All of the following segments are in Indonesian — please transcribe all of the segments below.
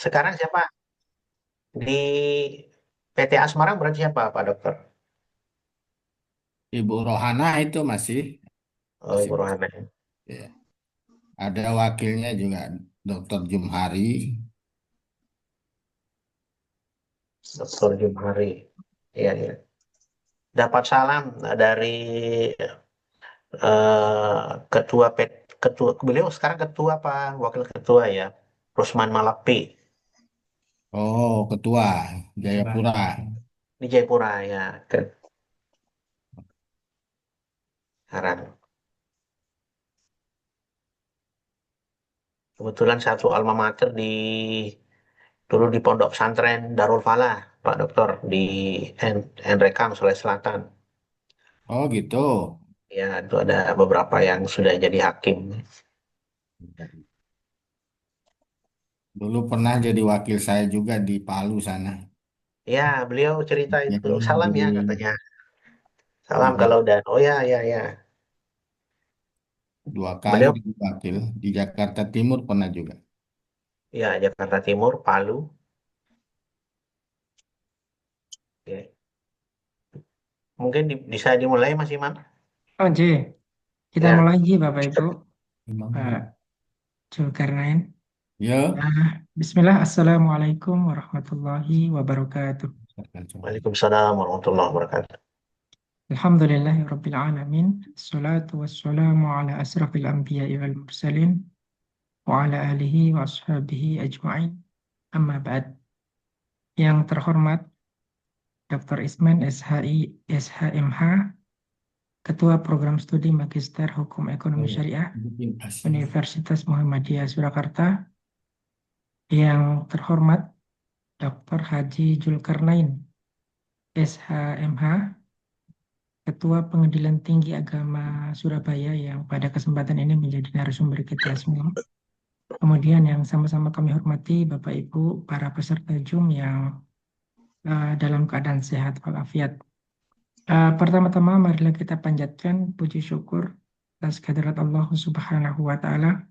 Sekarang siapa? Di PTA Semarang berarti siapa, Pak Dokter? Ibu Rohana itu masih Oh, masih Ibu Rohana. ya. Ada wakilnya juga Dr. Jumhari. Dokter Jumhari. Iya, iya. Dapat salam dari ketua ketua beliau sekarang ketua apa wakil ketua ya, Rusman Malakpi Oh, ketua Jayapura. di Jayapura ya kan sekarang. Kebetulan satu alma mater dulu di Pondok Pesantren Darul Falah, Pak Dokter, di Nrekang, Sulawesi Selatan. Oh, gitu. Ya, itu ada beberapa yang sudah jadi hakim. Dulu pernah jadi wakil saya juga di Palu sana. Ya, beliau cerita itu. Yang Salam di ya katanya. Salam di kalau dan oh ya ya ya. dua kali Beliau jadi wakil di Jakarta Timur pernah juga. ya Jakarta Timur, Palu. Oke. Mungkin bisa dimulai Mas Iman. Oh, J. Kita Ya, mulai J, Bapak Ibu. Emang Pak belum. Zulkarnain. Ya. Bismillah, Assalamualaikum warahmatullahi wabarakatuh. Waalaikumsalam warahmatullahi wabarakatuh. Alhamdulillahi Rabbil Alamin. Assalatu wassalamu ala asrafil anbiya'i wal mursalin. Wa ala alihi wa ashabihi ajma'in. Amma ba'd. Yang terhormat Dr. Isman SHI SHMH, Ketua Program Studi Magister Hukum Ekonomi Oh, Syariah bikin asli. Universitas Muhammadiyah Surakarta. Yang terhormat Dr. Haji Zulkarnain SHMH, Ketua Pengadilan Tinggi Agama Surabaya yang pada kesempatan ini menjadi narasumber kita semua. Kemudian yang sama-sama kami hormati Bapak Ibu para peserta Zoom yang dalam keadaan sehat walafiat. Pertama-tama marilah kita panjatkan puji syukur atas kehadirat Allah Subhanahu wa taala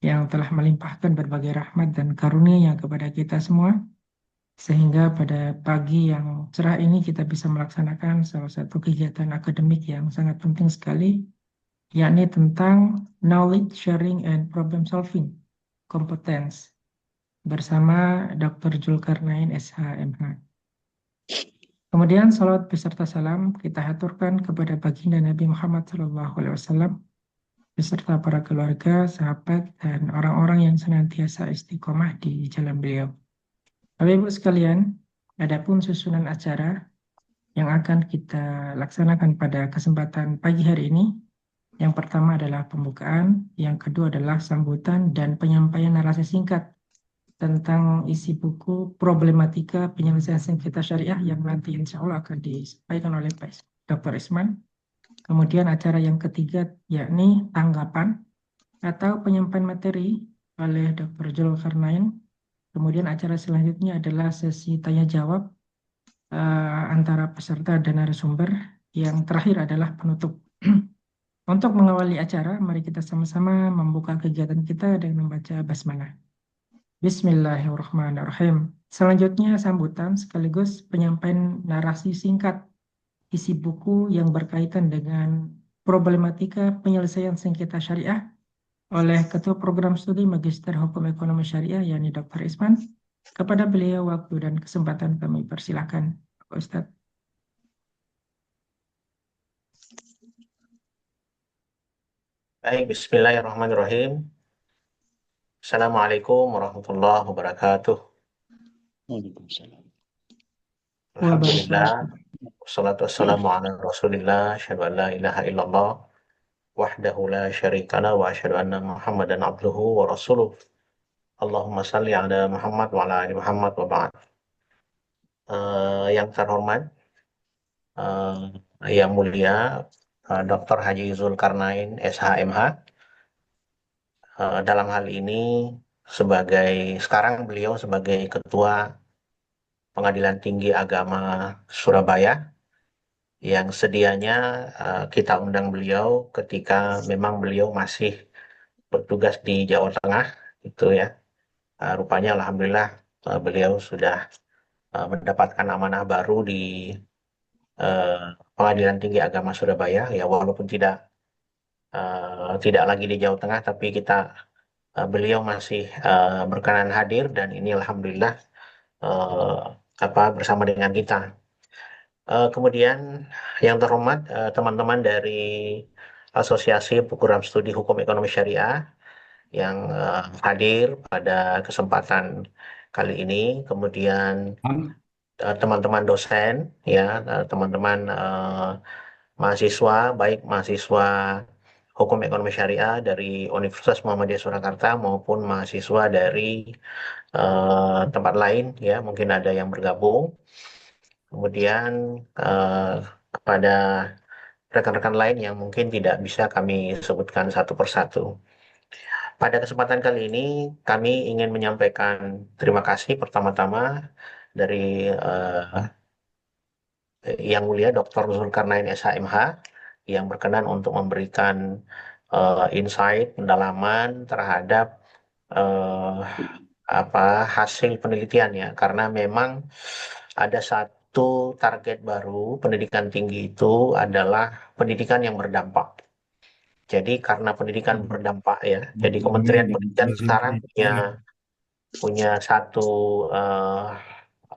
yang telah melimpahkan berbagai rahmat dan karunia kepada kita semua, sehingga pada pagi yang cerah ini kita bisa melaksanakan salah satu kegiatan akademik yang sangat penting sekali, yakni tentang knowledge sharing and problem solving competence bersama Dr. Zulkarnain SHMH. Kemudian salawat beserta salam kita haturkan kepada baginda Nabi Muhammad SAW beserta para keluarga, sahabat, dan orang-orang yang senantiasa istiqomah di jalan beliau. Bapak Ibu sekalian, adapun susunan acara yang akan kita laksanakan pada kesempatan pagi hari ini, yang pertama adalah pembukaan, yang kedua adalah sambutan dan penyampaian narasi singkat tentang isi buku Problematika Penyelesaian Sengketa Syariah yang nanti insya Allah akan disampaikan oleh Pak Dr. Isman. Kemudian acara yang ketiga yakni tanggapan atau penyampaian materi oleh Dr. Zulkarnain. Kemudian acara selanjutnya adalah sesi tanya jawab antara peserta dan narasumber. Yang terakhir adalah penutup. Untuk mengawali acara, mari kita sama-sama membuka kegiatan kita dengan membaca basmalah. Bismillahirrahmanirrahim. Selanjutnya sambutan sekaligus penyampaian narasi singkat isi buku yang berkaitan dengan problematika penyelesaian sengketa syariah oleh Ketua Program Studi Magister Hukum Ekonomi Syariah, yakni Dr. Isman. Kepada beliau waktu dan kesempatan kami persilakan, Pak Ustadz. Baik, Bismillahirrahmanirrahim. Assalamualaikum warahmatullahi wabarakatuh. Waalaikumsalam. Alhamdulillah, Wabarakatuh. wassalatu wassalamu ala Rasulillah, asyhadu an la ilaha illallah, wahdahu la syarikala, wa asyhadu anna Muhammadan abduhu wa rasuluh. Allahumma salli ala Muhammad wa ala ali Muhammad wa ba'd. Yang terhormat, yang mulia, Dr. Haji Zulkarnain SHMH, dalam hal ini sekarang beliau sebagai Ketua Pengadilan Tinggi Agama Surabaya, yang sedianya kita undang beliau ketika memang beliau masih bertugas di Jawa Tengah, itu ya. Rupanya alhamdulillah beliau sudah mendapatkan amanah baru di eh, Pengadilan Tinggi Agama Surabaya, ya walaupun tidak lagi di Jawa Tengah, tapi beliau masih berkenan hadir dan ini alhamdulillah eh, bersama dengan kita. Kemudian yang terhormat teman-teman dari Asosiasi Program Studi Hukum Ekonomi Syariah yang hadir pada kesempatan kali ini, kemudian teman-teman dosen, ya teman-teman mahasiswa, baik mahasiswa Hukum Ekonomi Syariah dari Universitas Muhammadiyah Surakarta maupun mahasiswa dari tempat lain, ya mungkin ada yang bergabung. Kemudian kepada rekan-rekan lain yang mungkin tidak bisa kami sebutkan satu persatu. Pada kesempatan kali ini kami ingin menyampaikan terima kasih pertama-tama dari Yang Mulia Dr. Zulkarnain SHMH yang berkenan untuk memberikan insight pendalaman terhadap eh, hasil penelitiannya, karena memang ada satu target baru pendidikan tinggi itu adalah pendidikan yang berdampak. Jadi karena pendidikan berdampak, ya, jadi Kementerian Pendidikan sekarang punya satu eh,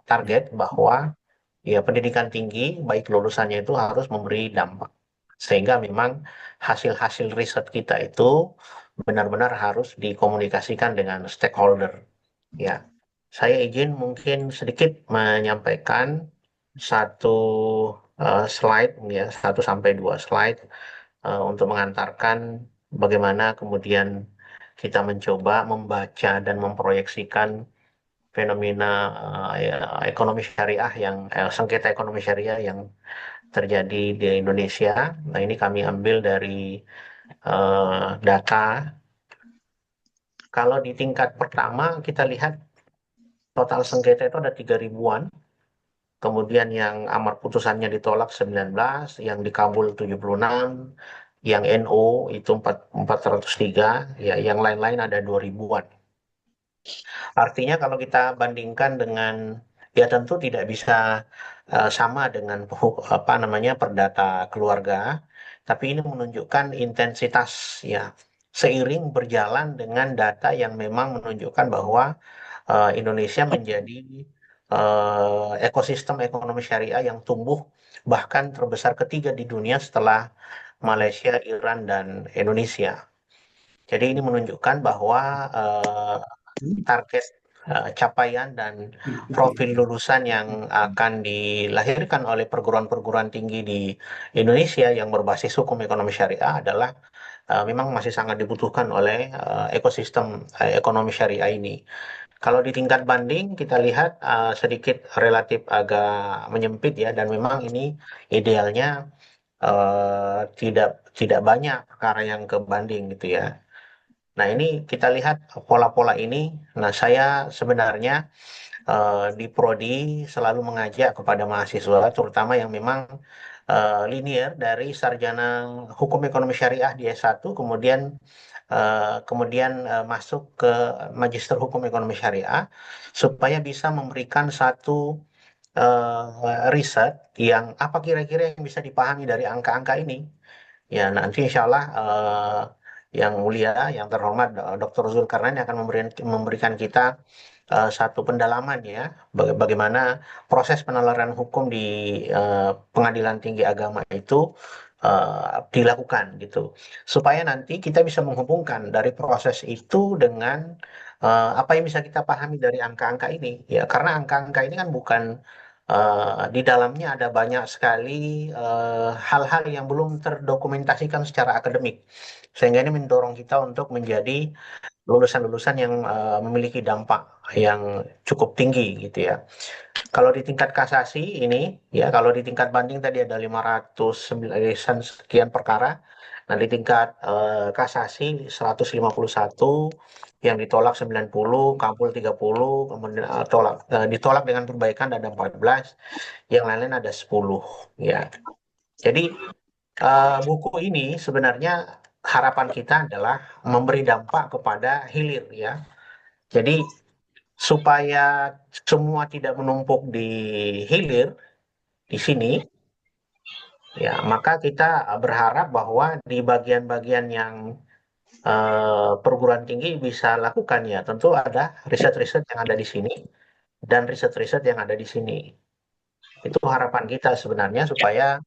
target bahwa ya pendidikan tinggi baik lulusannya itu harus memberi dampak. Sehingga memang hasil-hasil riset kita itu benar-benar harus dikomunikasikan dengan stakeholder. Ya, saya izin mungkin sedikit menyampaikan satu slide, ya, 1 sampai 2 slide untuk mengantarkan bagaimana kemudian kita mencoba membaca dan memproyeksikan fenomena ya, ekonomi syariah sengketa ekonomi syariah yang terjadi di Indonesia. Nah, ini kami ambil dari data. Kalau di tingkat pertama kita lihat total sengketa itu ada 3 ribuan. Kemudian yang amar putusannya ditolak 19, yang dikabul 76, yang NO itu 403, ya yang lain-lain ada 2 ribuan. Artinya kalau kita bandingkan dengan, ya tentu tidak bisa sama dengan perdata keluarga, tapi ini menunjukkan intensitas, ya, seiring berjalan dengan data yang memang menunjukkan bahwa Indonesia menjadi ekosistem ekonomi syariah yang tumbuh bahkan terbesar ketiga di dunia setelah Malaysia, Iran, dan Indonesia. Jadi ini menunjukkan bahwa target capaian dan profil lulusan yang akan dilahirkan oleh perguruan-perguruan tinggi di Indonesia yang berbasis hukum ekonomi syariah adalah memang masih sangat dibutuhkan oleh ekosistem ekonomi syariah ini. Kalau di tingkat banding kita lihat sedikit relatif agak menyempit, ya, dan memang ini idealnya tidak tidak banyak perkara yang kebanding gitu, ya. Nah, ini kita lihat pola-pola ini. Nah, saya sebenarnya di Prodi selalu mengajak kepada mahasiswa, terutama yang memang linear dari sarjana hukum ekonomi syariah di S1, kemudian masuk ke magister hukum ekonomi syariah, supaya bisa memberikan satu riset yang apa kira-kira yang bisa dipahami dari angka-angka ini. Ya, nanti insya Allah yang mulia, yang terhormat Dr. Zulkarnain akan memberikan kita satu pendalaman, ya, bagaimana proses penalaran hukum di Pengadilan Tinggi Agama itu dilakukan gitu, supaya nanti kita bisa menghubungkan dari proses itu dengan apa yang bisa kita pahami dari angka-angka ini, ya, karena angka-angka ini kan bukan di dalamnya ada banyak sekali hal-hal yang belum terdokumentasikan secara akademik, sehingga ini mendorong kita untuk menjadi lulusan-lulusan yang memiliki dampak yang cukup tinggi gitu, ya. Kalau di tingkat kasasi ini, ya, kalau di tingkat banding tadi ada 509 sekian perkara. Nah, di tingkat kasasi 151, yang ditolak 90, kabul 30, kemudian ditolak dengan perbaikan ada 14, yang lain-lain ada 10, ya. Jadi buku ini sebenarnya harapan kita adalah memberi dampak kepada hilir, ya. Jadi supaya semua tidak menumpuk di hilir di sini, ya maka kita berharap bahwa di bagian-bagian yang perguruan tinggi bisa lakukan ya, tentu ada riset-riset yang ada di sini dan riset-riset yang ada di sini. Itu harapan kita sebenarnya supaya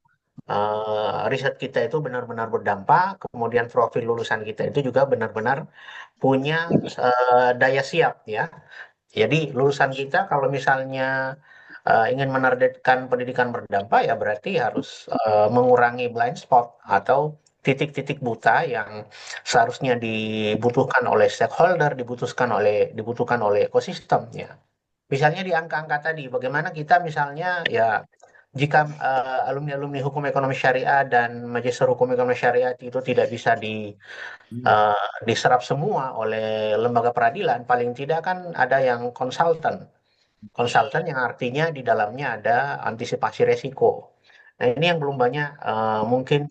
riset kita itu benar-benar berdampak, kemudian profil lulusan kita itu juga benar-benar punya daya siap ya. Jadi lulusan kita kalau misalnya ingin menerbitkan pendidikan berdampak ya berarti harus mengurangi blind spot atau titik-titik buta yang seharusnya dibutuhkan oleh stakeholder, dibutuhkan oleh ekosistem ya. Misalnya di angka-angka tadi, bagaimana kita misalnya ya jika alumni-alumni hukum ekonomi syariah dan magister hukum ekonomi syariah itu tidak bisa Hmm. diserap semua oleh lembaga peradilan, paling tidak kan ada yang konsultan. Konsultan yang artinya di dalamnya ada antisipasi resiko. Nah, ini yang belum banyak mungkin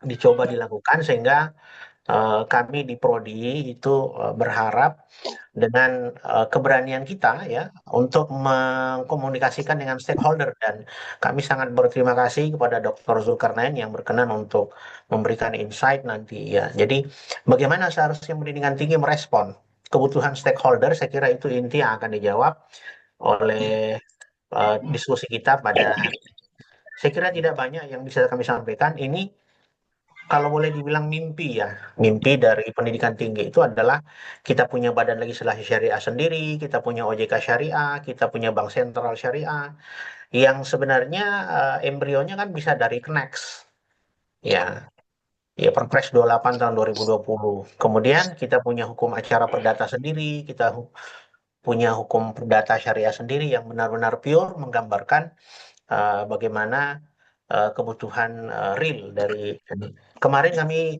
dicoba dilakukan sehingga kami di Prodi itu berharap dengan keberanian kita ya untuk mengkomunikasikan dengan stakeholder dan kami sangat berterima kasih kepada Dr. Zulkarnain yang berkenan untuk memberikan insight nanti ya. Jadi bagaimana seharusnya pendidikan tinggi merespon kebutuhan stakeholder, saya kira itu inti yang akan dijawab oleh diskusi kita pada hari ini. Saya kira tidak banyak yang bisa kami sampaikan. Ini kalau boleh dibilang mimpi ya, mimpi dari pendidikan tinggi itu adalah kita punya Badan Legislasi Syariah sendiri, kita punya OJK Syariah, kita punya Bank Sentral Syariah, yang sebenarnya embrionya kan bisa dari Knex, ya, ya Perpres 28 tahun 2020. Kemudian kita punya hukum acara perdata sendiri, kita punya hukum perdata syariah sendiri yang benar-benar pure menggambarkan bagaimana kebutuhan real dari ini. Kemarin kami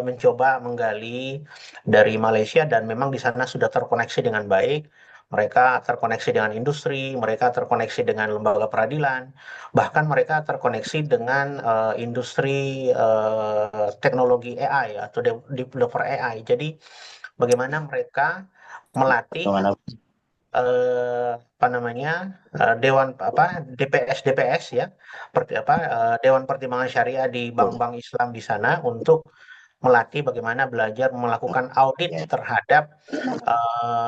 mencoba menggali dari Malaysia dan memang di sana sudah terkoneksi dengan baik. Mereka terkoneksi dengan industri, mereka terkoneksi dengan lembaga peradilan, bahkan mereka terkoneksi dengan industri teknologi AI atau developer AI. Jadi bagaimana mereka melatih Bagaimana? apa namanya dewan apa DPS ya Dewan Pertimbangan Syariah di bank-bank Islam di sana untuk melatih bagaimana belajar melakukan audit Ya. terhadap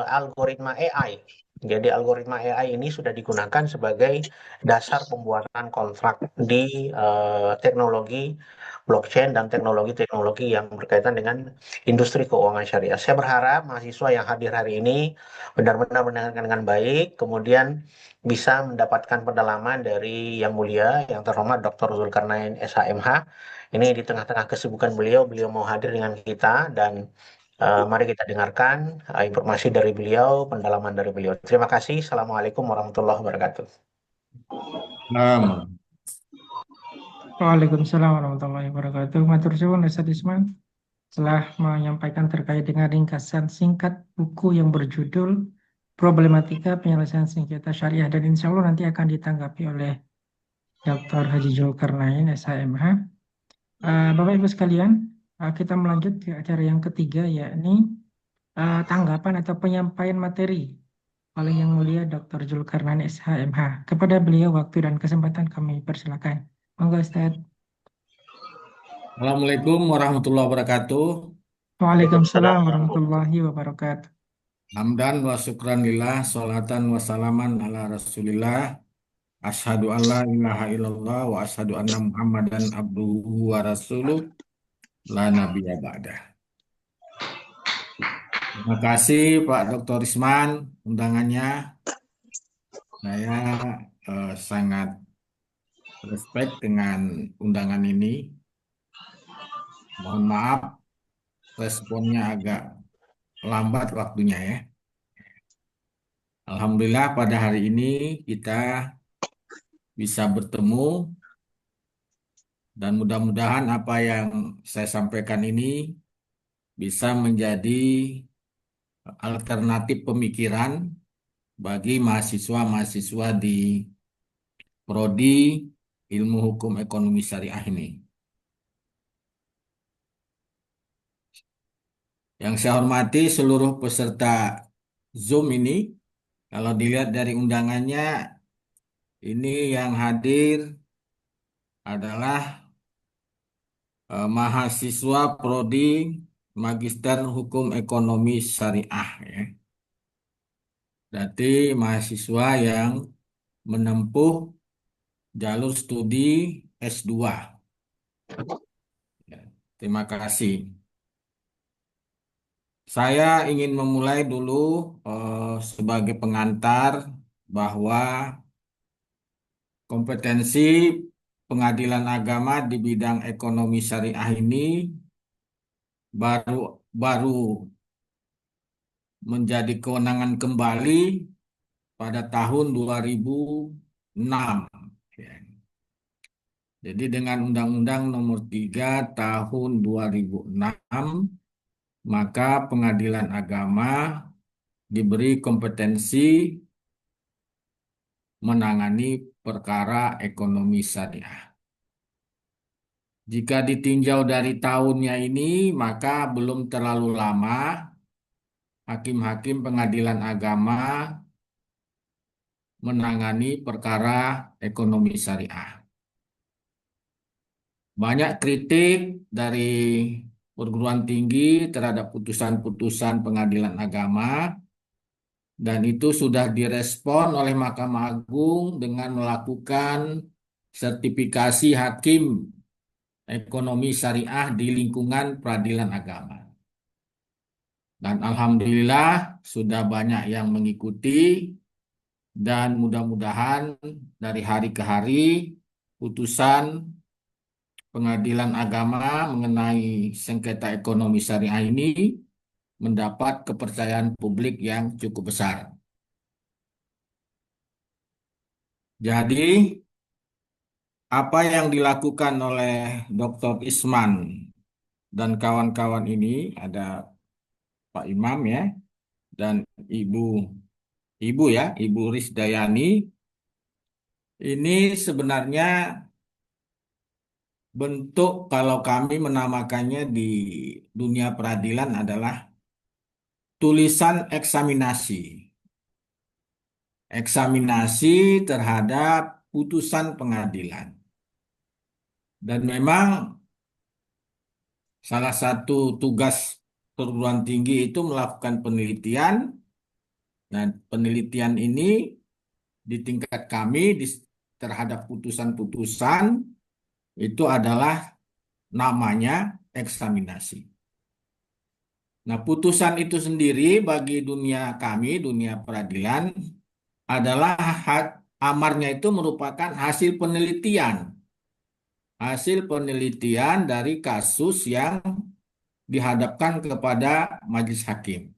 algoritma AI. Jadi algoritma AI ini sudah digunakan sebagai dasar pembuatan kontrak di teknologi blockchain dan teknologi-teknologi yang berkaitan dengan industri keuangan syariah. Saya berharap mahasiswa yang hadir hari ini benar-benar mendengarkan dengan baik, kemudian bisa mendapatkan pendalaman dari Yang Mulia, yang terhormat Dr. Zulkarnain SHMH. Ini di tengah-tengah kesibukan beliau, beliau mau hadir dengan kita dan mari kita dengarkan informasi dari beliau, pendalaman dari beliau. Terima kasih. Assalamualaikum warahmatullahi wabarakatuh. Nah, Waalaikumsalam warahmatullahi wabarakatuh. Matur suwun Ustaz Isman telah menyampaikan terkait dengan ringkasan singkat buku yang berjudul Problematika Penyelesaian Sengketa Syariah dan insya Allah nanti akan ditanggapi oleh Dr. Haji Zulkarnain SHMH. Bapak Ibu sekalian, kita melanjut ke acara yang ketiga yakni tanggapan atau penyampaian materi oleh Yang Mulia Dr. Zulkarnain SHMH. Kepada beliau waktu dan kesempatan kami persilakan. Monggo Ustaz. Assalamualaikum warahmatullahi wabarakatuh. Waalaikumsalam Waalaikumsalam. warahmatullahi wabarakatuh. Hamdan wa syukran lillah, salatan wa salaman ala rasulillah. Asyhadu an la ilaha illallah wa asyhadu anna Muhammadan abduhu wa rasuluh la nabiyya ba'dah. Terima kasih Pak Dr. Isman undangannya. Saya sangat respect dengan undangan ini. Mohon maaf responnya agak lambat waktunya ya. Alhamdulillah pada hari ini kita bisa bertemu dan mudah-mudahan apa yang saya sampaikan ini bisa menjadi alternatif pemikiran bagi mahasiswa-mahasiswa di Prodi Ilmu Hukum Ekonomi Syariah ini. Yang saya hormati seluruh peserta Zoom ini, Kalau dilihat dari undangannya, ini yang hadir adalah mahasiswa Prodi Magister Hukum Ekonomi Syariah ya. Berarti mahasiswa yang menempuh jalur studi S2. Ya, terima kasih. Saya ingin memulai dulu sebagai pengantar bahwa kompetensi pengadilan agama di bidang ekonomi syariah ini baru baru menjadi kewenangan kembali pada tahun 2006. Ya. Jadi dengan Undang-Undang Nomor 3 Tahun 2006, maka pengadilan agama diberi kompetensi menangani perkara ekonomi syariah. Jika ditinjau dari tahunnya ini, maka belum terlalu lama hakim-hakim pengadilan agama menangani perkara ekonomi syariah. Banyak kritik dari perguruan tinggi terhadap putusan-putusan pengadilan agama, dan itu sudah direspon oleh Mahkamah Agung dengan melakukan sertifikasi hakim ekonomi syariah di lingkungan peradilan agama. Dan alhamdulillah sudah banyak yang mengikuti, dan mudah-mudahan dari hari ke hari putusan pengadilan agama mengenai sengketa ekonomi syariah ini mendapat kepercayaan publik yang cukup besar. Jadi, apa yang dilakukan oleh Dr. Isman dan kawan-kawan ini, ada Pak Imam ya, dan Ibu Ibu Risdayani, ini sebenarnya bentuk, kalau kami menamakannya di dunia peradilan, adalah tulisan eksaminasi. Eksaminasi terhadap putusan pengadilan. Dan memang salah satu tugas perguruan tinggi itu melakukan penelitian. Dan penelitian ini di tingkat kami terhadap putusan-putusan itu adalah namanya eksaminasi. Nah, putusan itu sendiri bagi dunia kami, dunia peradilan, adalah amarnya itu merupakan hasil penelitian. Hasil penelitian dari kasus yang dihadapkan kepada majelis hakim.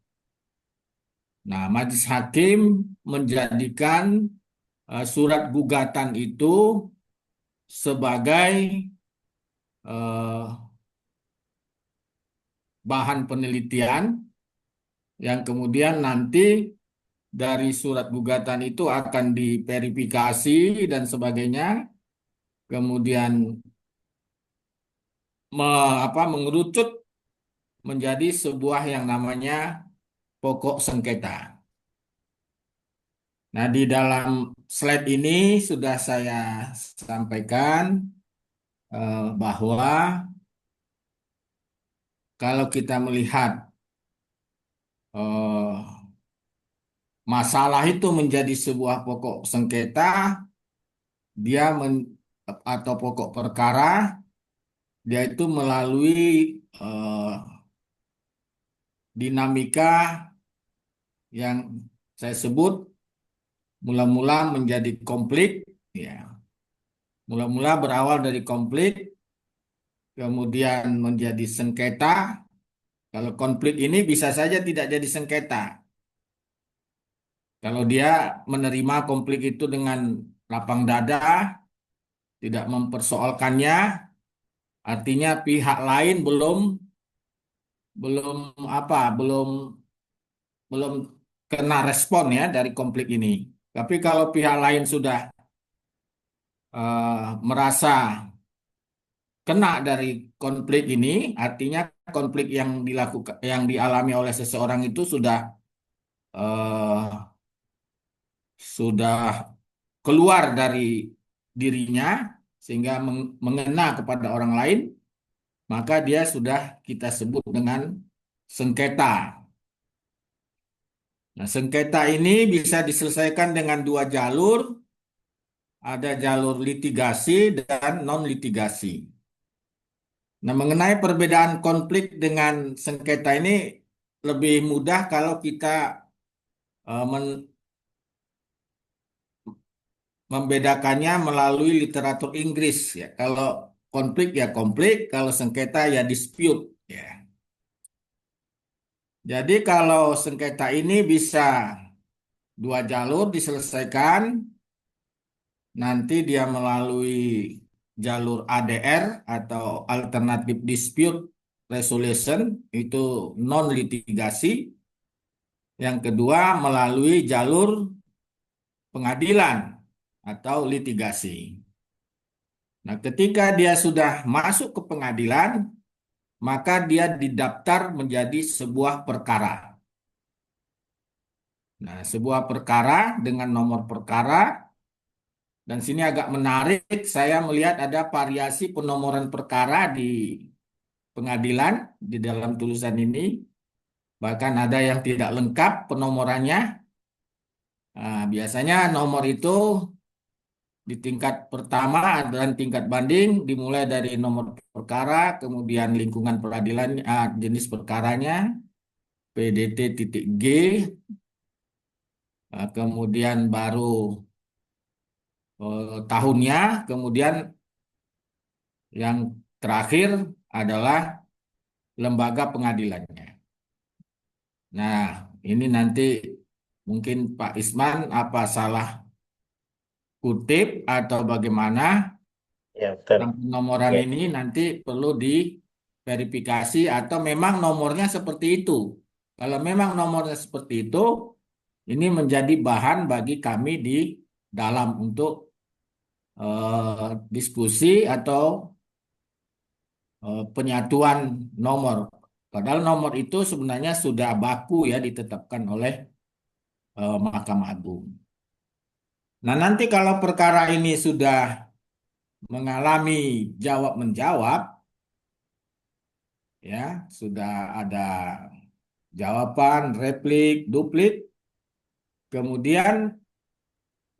Nah, majelis hakim menjadikan surat gugatan itu sebagai bahan penelitian yang kemudian nanti dari surat gugatan itu akan diverifikasi dan sebagainya, kemudian mengerucut menjadi sebuah yang namanya pokok sengketa. Nah, di dalam slide ini sudah saya sampaikan bahwa kalau kita melihat masalah itu menjadi sebuah pokok sengketa, dia atau pokok perkara, dia itu melalui dinamika yang saya sebut mula-mula menjadi konflik, ya. Mula-mula berawal dari konflik, kemudian menjadi sengketa. Kalau konflik ini bisa saja tidak jadi sengketa. Kalau dia menerima konflik itu dengan lapang dada, tidak mempersoalkannya, artinya pihak lain belum belum apa belum belum kena respon ya dari konflik ini. Tapi kalau pihak lain sudah merasa kena dari konflik ini, artinya konflik yang dialami oleh seseorang itu sudah sudah keluar dari dirinya sehingga mengena kepada orang lain, maka dia sudah kita sebut dengan sengketa. Nah, sengketa ini bisa diselesaikan dengan dua jalur, ada jalur litigasi dan non-litigasi. Nah, mengenai perbedaan konflik dengan sengketa ini lebih mudah kalau kita membedakannya melalui literatur Inggris ya. Kalau konflik ya konflik, kalau sengketa ya dispute ya. Jadi kalau sengketa ini bisa dua jalur diselesaikan, nanti dia melalui jalur ADR atau Alternative Dispute Resolution, itu non litigasi. Yang kedua melalui jalur pengadilan atau litigasi. Nah, ketika dia sudah masuk ke pengadilan, maka dia didaftar menjadi sebuah perkara. Nah, sebuah perkara dengan nomor perkara, dan sini agak menarik, saya melihat ada variasi penomoran perkara di pengadilan di dalam tulisan ini. Bahkan ada yang tidak lengkap penomorannya. Nah, biasanya nomor itu di tingkat pertama dan tingkat banding dimulai dari nomor perkara, kemudian lingkungan peradilan, jenis perkaranya, PDT titik G, kemudian baru tahunnya, kemudian yang terakhir adalah lembaga pengadilannya. Nah, ini nanti mungkin Pak Isman apa salah kutip atau bagaimana? Ya, betul. Penomoran Ya, ini nanti perlu diverifikasi atau memang nomornya seperti itu. Kalau memang nomornya seperti itu, ini menjadi bahan bagi kami di dalam untuk diskusi atau penyatuan nomor. Padahal nomor itu sebenarnya sudah baku ya ditetapkan oleh Mahkamah Agung. Nah, nanti kalau perkara ini sudah mengalami jawab menjawab, ya sudah ada jawaban, replik, duplik, kemudian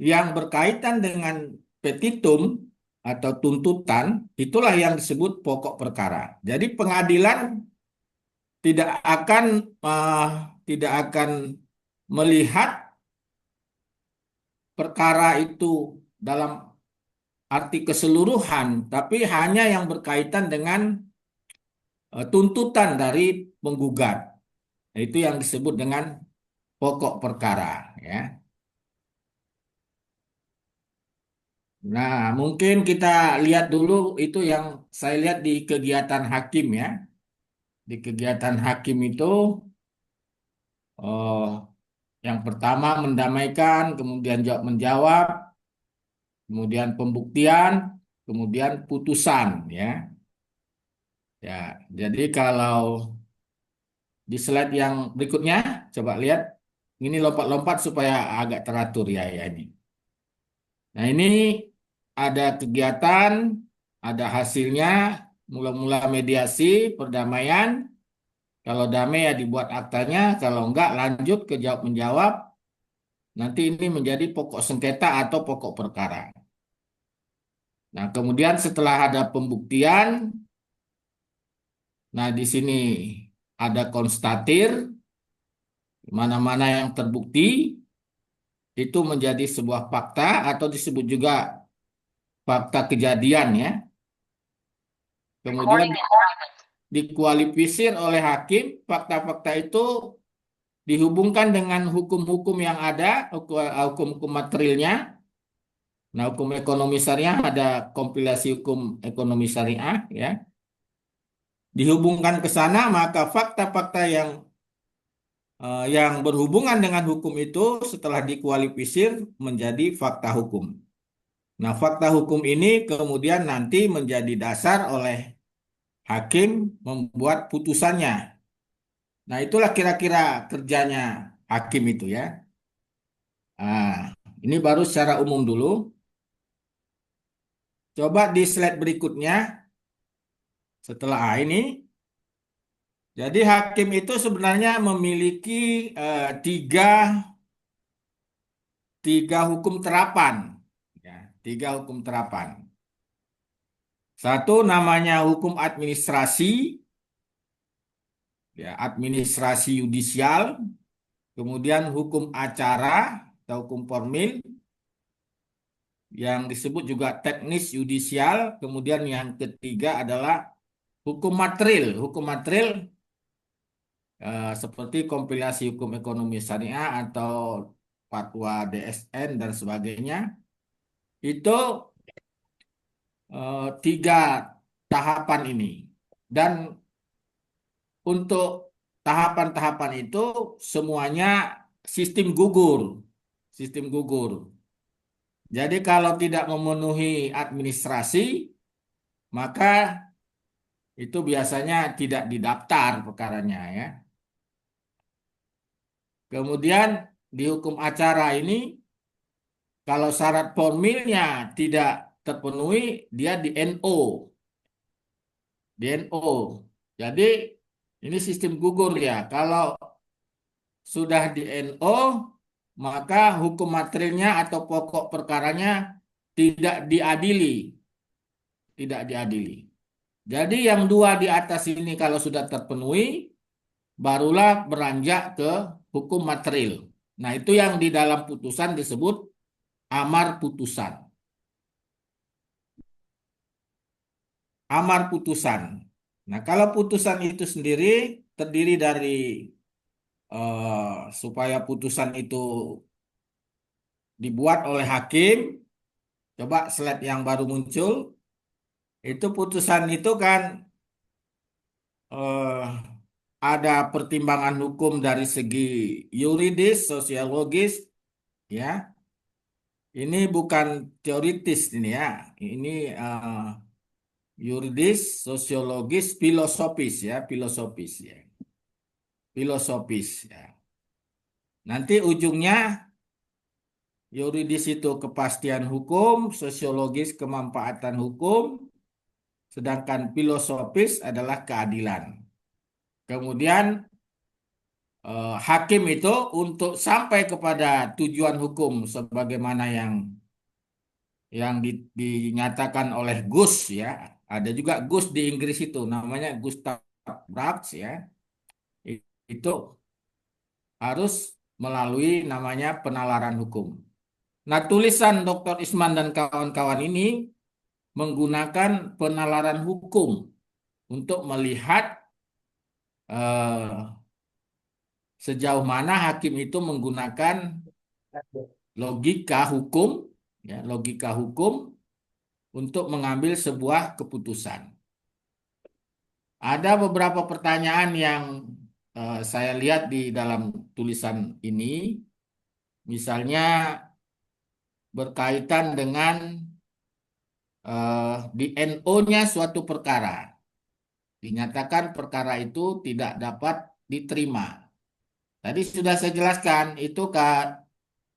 yang berkaitan dengan petitum atau tuntutan itulah yang disebut pokok perkara. Jadi pengadilan tidak akan eh, tidak akan melihat perkara itu dalam arti keseluruhan, tapi hanya yang berkaitan dengan tuntutan dari penggugat. Nah, itu yang disebut dengan pokok perkara, ya. Nah, mungkin kita lihat dulu itu yang saya lihat di kegiatan hakim ya. Di kegiatan hakim itu oh, yang pertama mendamaikan, kemudian jawab menjawab, kemudian pembuktian, kemudian putusan ya. Ya, jadi kalau di slide yang berikutnya coba lihat ini lompat-lompat supaya agak teratur ya ini. Nah, ini ada kegiatan, ada hasilnya, mula-mula mediasi, perdamaian. Kalau damai ya dibuat aktanya, kalau enggak lanjut ke jawab menjawab. Nanti ini menjadi pokok sengketa atau pokok perkara. Nah, kemudian setelah ada pembuktian, nah di sini ada konstatir, mana-mana yang terbukti itu menjadi sebuah fakta atau disebut juga fakta kejadian ya. Kemudian dikualifikasi oleh hakim, fakta-fakta itu dihubungkan dengan hukum-hukum yang ada, hukum-hukum materialnya. Nah, hukum ekonomi syariah ada kompilasi hukum ekonomi syariah ya. Dihubungkan ke sana, maka fakta-fakta yang berhubungan dengan hukum itu setelah dikualifikasi menjadi fakta hukum. Nah, fakta hukum ini kemudian nanti menjadi dasar oleh hakim membuat putusannya. Nah, itulah kira-kira kerjanya hakim itu ya. Nah, ini baru secara umum dulu. Coba di slide berikutnya, setelah ini. Jadi hakim itu sebenarnya memiliki tiga, tiga hukum terapan. Ya, tiga hukum terapan. Satu namanya hukum administrasi, ya, administrasi yudisial. Kemudian hukum acara atau hukum formil, yang disebut juga teknis yudisial. Kemudian yang ketiga adalah hukum materil. Hukum materil seperti kompilasi hukum ekonomi syariah atau fatwa DSN dan sebagainya. Itu tiga tahapan ini. Dan untuk tahapan-tahapan itu semuanya sistem gugur. Sistem gugur. Jadi kalau tidak memenuhi administrasi, maka itu biasanya tidak didaftar perkaranya ya. Kemudian di hukum acara ini, kalau syarat formilnya tidak terpenuhi, dia di NO. Di NO. Jadi ini sistem gugur ya. Kalau sudah di NO, maka hukum materialnya atau pokok perkaranya tidak diadili. Tidak diadili. Jadi yang dua di atas ini kalau sudah terpenuhi, barulah beranjak ke hukum material. Nah, itu yang di dalam putusan disebut amar putusan. Amar putusan. Nah, kalau putusan itu sendiri terdiri dari supaya putusan itu dibuat oleh hakim. Coba slide yang baru muncul. Itu putusan itu kan eh, ada pertimbangan hukum dari segi yuridis, sosiologis, ya. Ini bukan teoritis ini ya. Ini yuridis, sosiologis, filosofis ya, filosofis ya. Filosofis ya. Nanti ujungnya yuridis itu kepastian hukum, sosiologis kemanfaatan hukum, sedangkan filosofis adalah keadilan. Kemudian hakim itu untuk sampai kepada tujuan hukum sebagaimana yang dinyatakan oleh Gus ya. Ada juga Gus di Inggris itu namanya Gustav Brooks ya. Itu harus melalui namanya penalaran hukum. Nah, tulisan Dr. Isman dan kawan-kawan ini menggunakan penalaran hukum untuk melihat sejauh mana hakim itu menggunakan logika hukum, ya, logika hukum untuk mengambil sebuah keputusan. Ada beberapa pertanyaan yang saya lihat di dalam tulisan ini, misalnya berkaitan dengan di NO-nya suatu perkara. Dinyatakan perkara itu tidak dapat diterima. Tadi sudah saya jelaskan, itu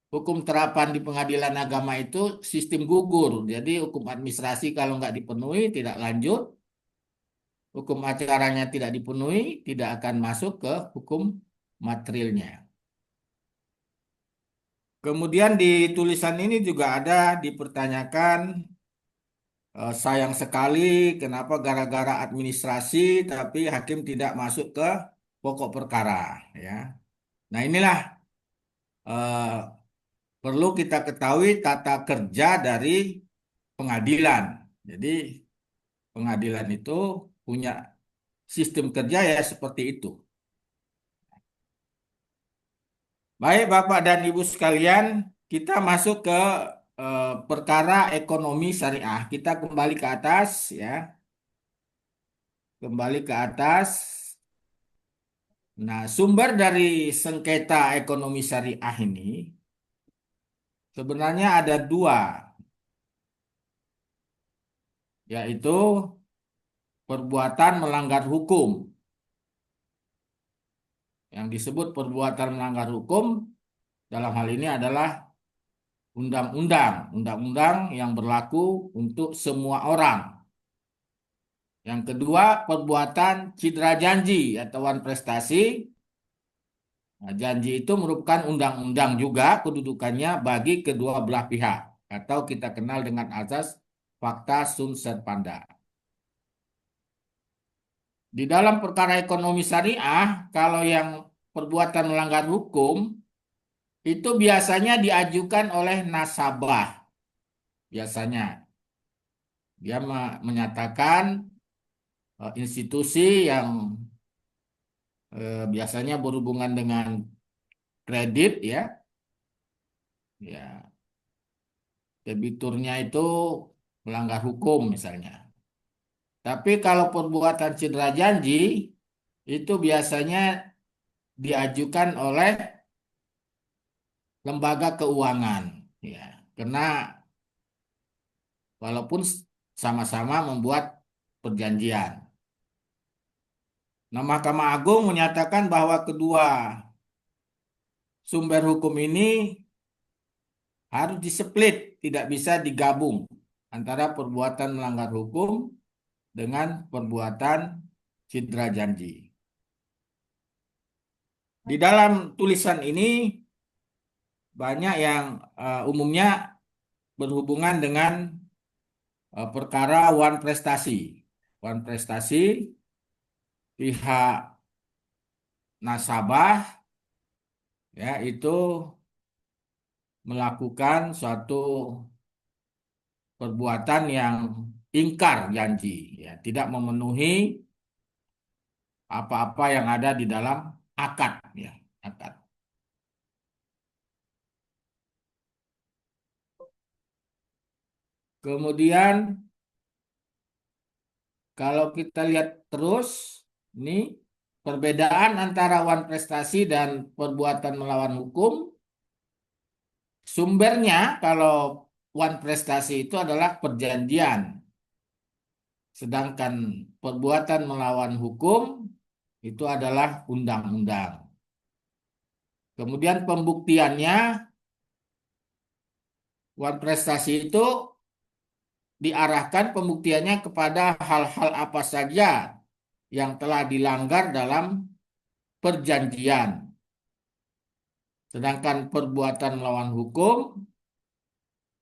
hukum terapan di pengadilan agama itu sistem gugur. Jadi hukum administrasi kalau nggak dipenuhi tidak lanjut. Hukum acaranya tidak dipenuhi, tidak akan masuk ke hukum materialnya. Kemudian di tulisan ini juga ada dipertanyakan, sayang sekali kenapa gara-gara administrasi tapi hakim tidak masuk ke pokok perkara. Ya. Nah inilah perlu kita ketahui tata kerja dari pengadilan. Jadi pengadilan itu punya sistem kerja ya seperti itu. Baik Bapak dan Ibu sekalian, kita masuk ke perkara ekonomi syariah. Kita kembali ke atas ya. Kembali ke atas. Nah, sumber dari sengketa ekonomi syariah ini sebenarnya ada dua, yaitu perbuatan melanggar hukum. Yang disebut perbuatan melanggar hukum dalam hal ini adalah undang-undang yang berlaku untuk semua orang. Yang kedua, perbuatan citra janji atau wan prestasi. Nah, janji itu merupakan undang-undang juga kedudukannya bagi kedua belah pihak atau kita kenal dengan azas fakta sunt serpanda. Di dalam perkara ekonomi syariah, kalau yang perbuatan melanggar hukum itu biasanya diajukan oleh nasabah. Biasanya dia menyatakan institusi yang biasanya berhubungan dengan kredit ya, ya debiturnya itu melanggar hukum misalnya. Tapi kalau perbuatan cedera janji itu biasanya diajukan oleh lembaga keuangan, ya, karena walaupun sama-sama membuat perjanjian. Nah, Mahkamah Agung menyatakan bahwa kedua sumber hukum ini harus diseplit, tidak bisa digabung antara perbuatan melanggar hukum dengan perbuatan cedera janji. Di dalam tulisan ini banyak yang umumnya berhubungan dengan perkara wan prestasi. Wan prestasi pihak nasabah ya itu melakukan suatu perbuatan yang ingkar janji, ya, tidak memenuhi apa-apa yang ada di dalam akad, ya, akad. Kemudian kalau kita lihat terus, ini perbedaan antara wan prestasi dan perbuatan melawan hukum. Sumbernya kalau wan prestasi itu adalah perjanjian. Sedangkan perbuatan melawan hukum itu adalah undang-undang. Kemudian pembuktiannya, wan prestasi itu diarahkan pembuktiannya kepada hal-hal apa saja yang telah dilanggar dalam perjanjian. Sedangkan perbuatan melawan hukum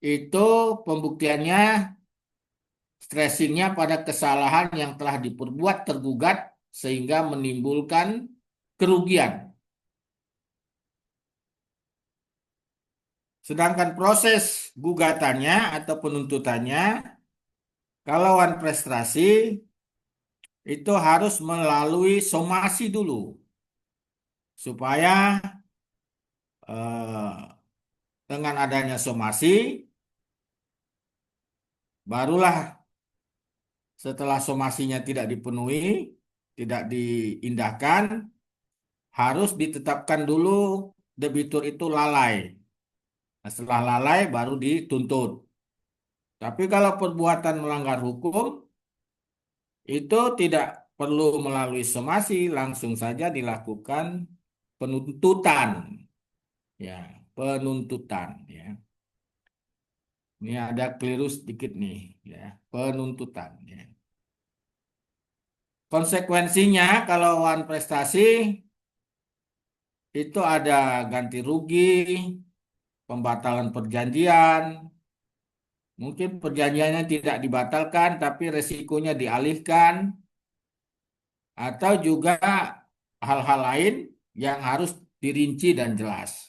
itu pembuktiannya stressingnya pada kesalahan yang telah diperbuat tergugat sehingga menimbulkan kerugian. Sedangkan proses gugatannya atau penuntutannya, kalau wan prestasi itu harus melalui somasi dulu, supaya dengan adanya somasi, barulah setelah somasinya tidak dipenuhi, tidak diindahkan, harus ditetapkan dulu debitur itu lalai. Nah, setelah lalai baru dituntut. Tapi kalau perbuatan melanggar hukum itu tidak perlu melalui somasi, langsung saja dilakukan penuntutan. Ya, penuntutan ya. Ini ada keliru sedikit nih, ya, penuntutan ya. Konsekuensinya kalau wan prestasi itu ada ganti rugi, pembatalan perjanjian, mungkin perjanjiannya tidak dibatalkan tapi resikonya dialihkan, atau juga hal-hal lain yang harus dirinci dan jelas.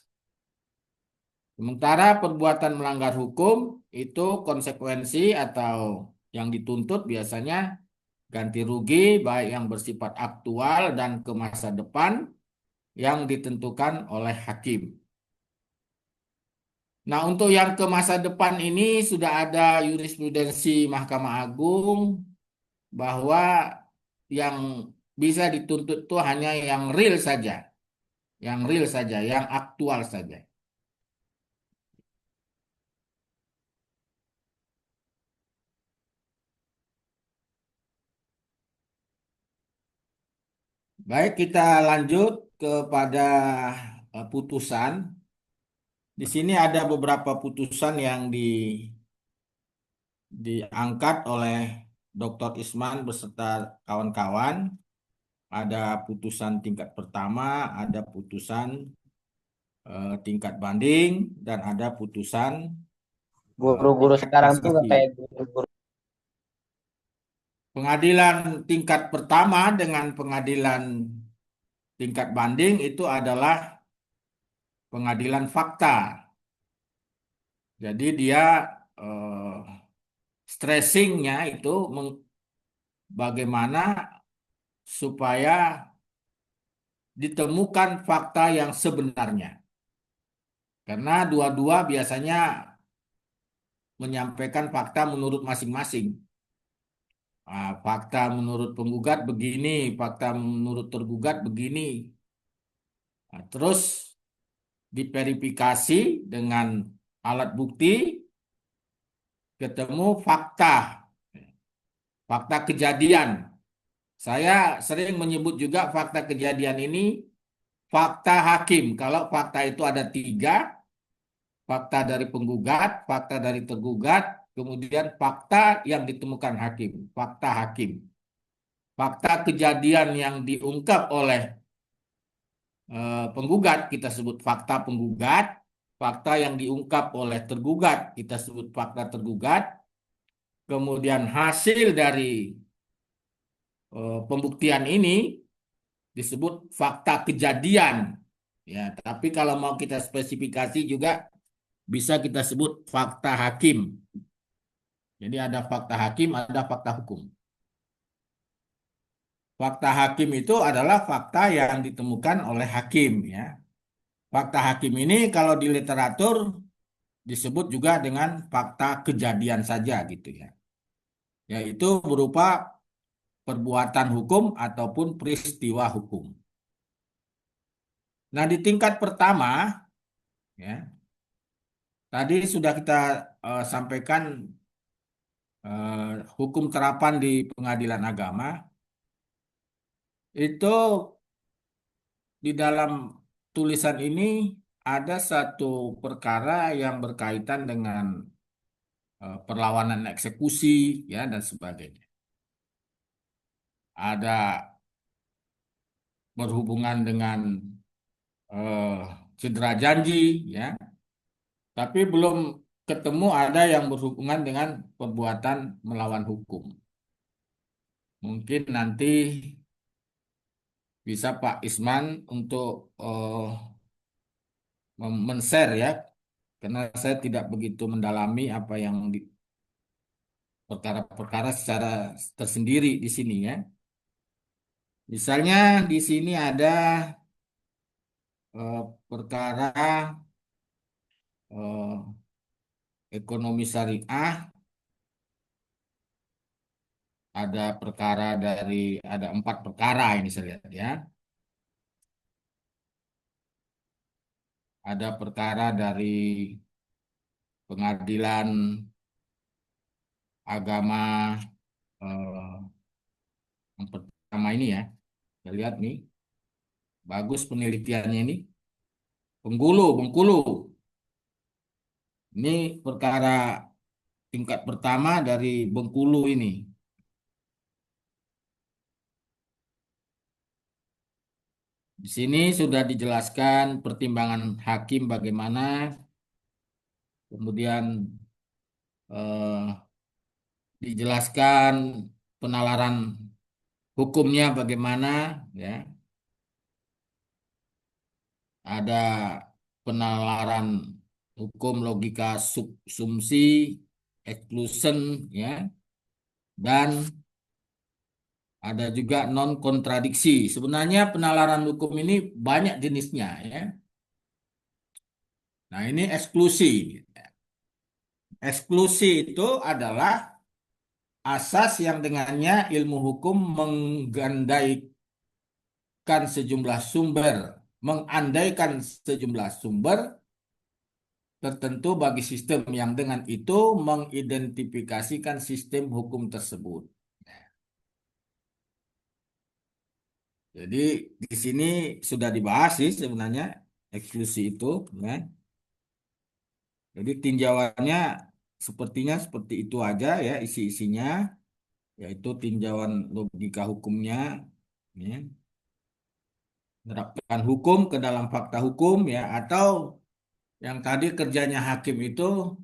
Sementara perbuatan melanggar hukum itu konsekuensi atau yang dituntut biasanya ganti rugi baik yang bersifat aktual dan ke masa depan yang ditentukan oleh hakim. Nah, untuk yang ke masa depan ini sudah ada jurisprudensi Mahkamah Agung bahwa yang bisa dituntut itu hanya yang real saja, yang aktual saja. Baik, kita lanjut kepada putusan. di sini ada beberapa putusan yang diangkat oleh Dr. Isman beserta kawan-kawan. Ada putusan tingkat pertama, ada putusan tingkat banding, dan ada putusan Guru-guru tingkat sekarang tuh kasasi. kayak guru-guru. Pengadilan tingkat pertama dengan pengadilan tingkat banding itu adalah pengadilan fakta. Jadi dia eh, stressingnya itu bagaimana supaya ditemukan fakta yang sebenarnya. Karena dua-dua biasanya menyampaikan fakta menurut masing-masing. Fakta menurut penggugat begini, fakta menurut tergugat begini. Terus diverifikasi dengan alat bukti, ketemu fakta kejadian. Saya sering menyebut juga fakta kejadian ini fakta hakim. Kalau fakta itu ada 3, fakta dari penggugat, fakta dari tergugat, kemudian fakta yang ditemukan hakim, fakta hakim. Fakta kejadian yang diungkap oleh penggugat kita sebut fakta penggugat, fakta yang diungkap oleh tergugat kita sebut fakta tergugat, kemudian hasil dari pembuktian ini disebut fakta kejadian. Ya, tapi kalau mau kita spesifikasi juga bisa kita sebut fakta hakim. Jadi ada fakta hakim, ada fakta hukum. Fakta hakim itu adalah fakta yang ditemukan oleh hakim, ya. Fakta hakim ini kalau di literatur disebut juga dengan fakta kejadian saja gitu ya. Yaitu berupa perbuatan hukum ataupun peristiwa hukum. Nah, di tingkat pertama ya, tadi sudah kita sampaikan hukum terapan di pengadilan agama itu di dalam tulisan ini ada satu perkara yang berkaitan dengan perlawanan eksekusi ya dan sebagainya. Ada berhubungan dengan eh, cedera janji ya, tapi belum ketemu ada yang berhubungan dengan perbuatan melawan hukum. Mungkin nanti bisa Pak Isman untuk men-share ya, karena saya tidak begitu mendalami apa yang di perkara-perkara secara tersendiri di sini ya. Misalnya di sini ada perkara eh, ekonomi syariah, ada 4 perkara ini saya lihat ya. Ada perkara dari pengadilan agama yang pertama ini ya. Kita lihat nih, bagus penelitiannya ini. Bengkulu. Ini perkara tingkat pertama dari Bengkulu ini. Di sini sudah dijelaskan pertimbangan hakim bagaimana, kemudian eh, dijelaskan penalaran hukumnya bagaimana, ya. Ada penalaran hukum logika subsumsi, exclusion, ya, dan ada juga non kontradiksi. Sebenarnya penalaran hukum ini banyak jenisnya, ya. Nah, ini eksklusi. Eksklusi itu adalah asas yang dengannya ilmu hukum mengandaikan sejumlah sumber tertentu bagi sistem yang dengan itu mengidentifikasikan sistem hukum tersebut. Jadi di sini sudah dibahas sih sebenarnya eksklusi itu, ya. Jadi tinjauannya sepertinya seperti itu aja ya isi-isinya, yaitu tinjauan logika hukumnya, ya. Menerapkan hukum ke dalam fakta hukum ya, atau yang tadi kerjanya hakim itu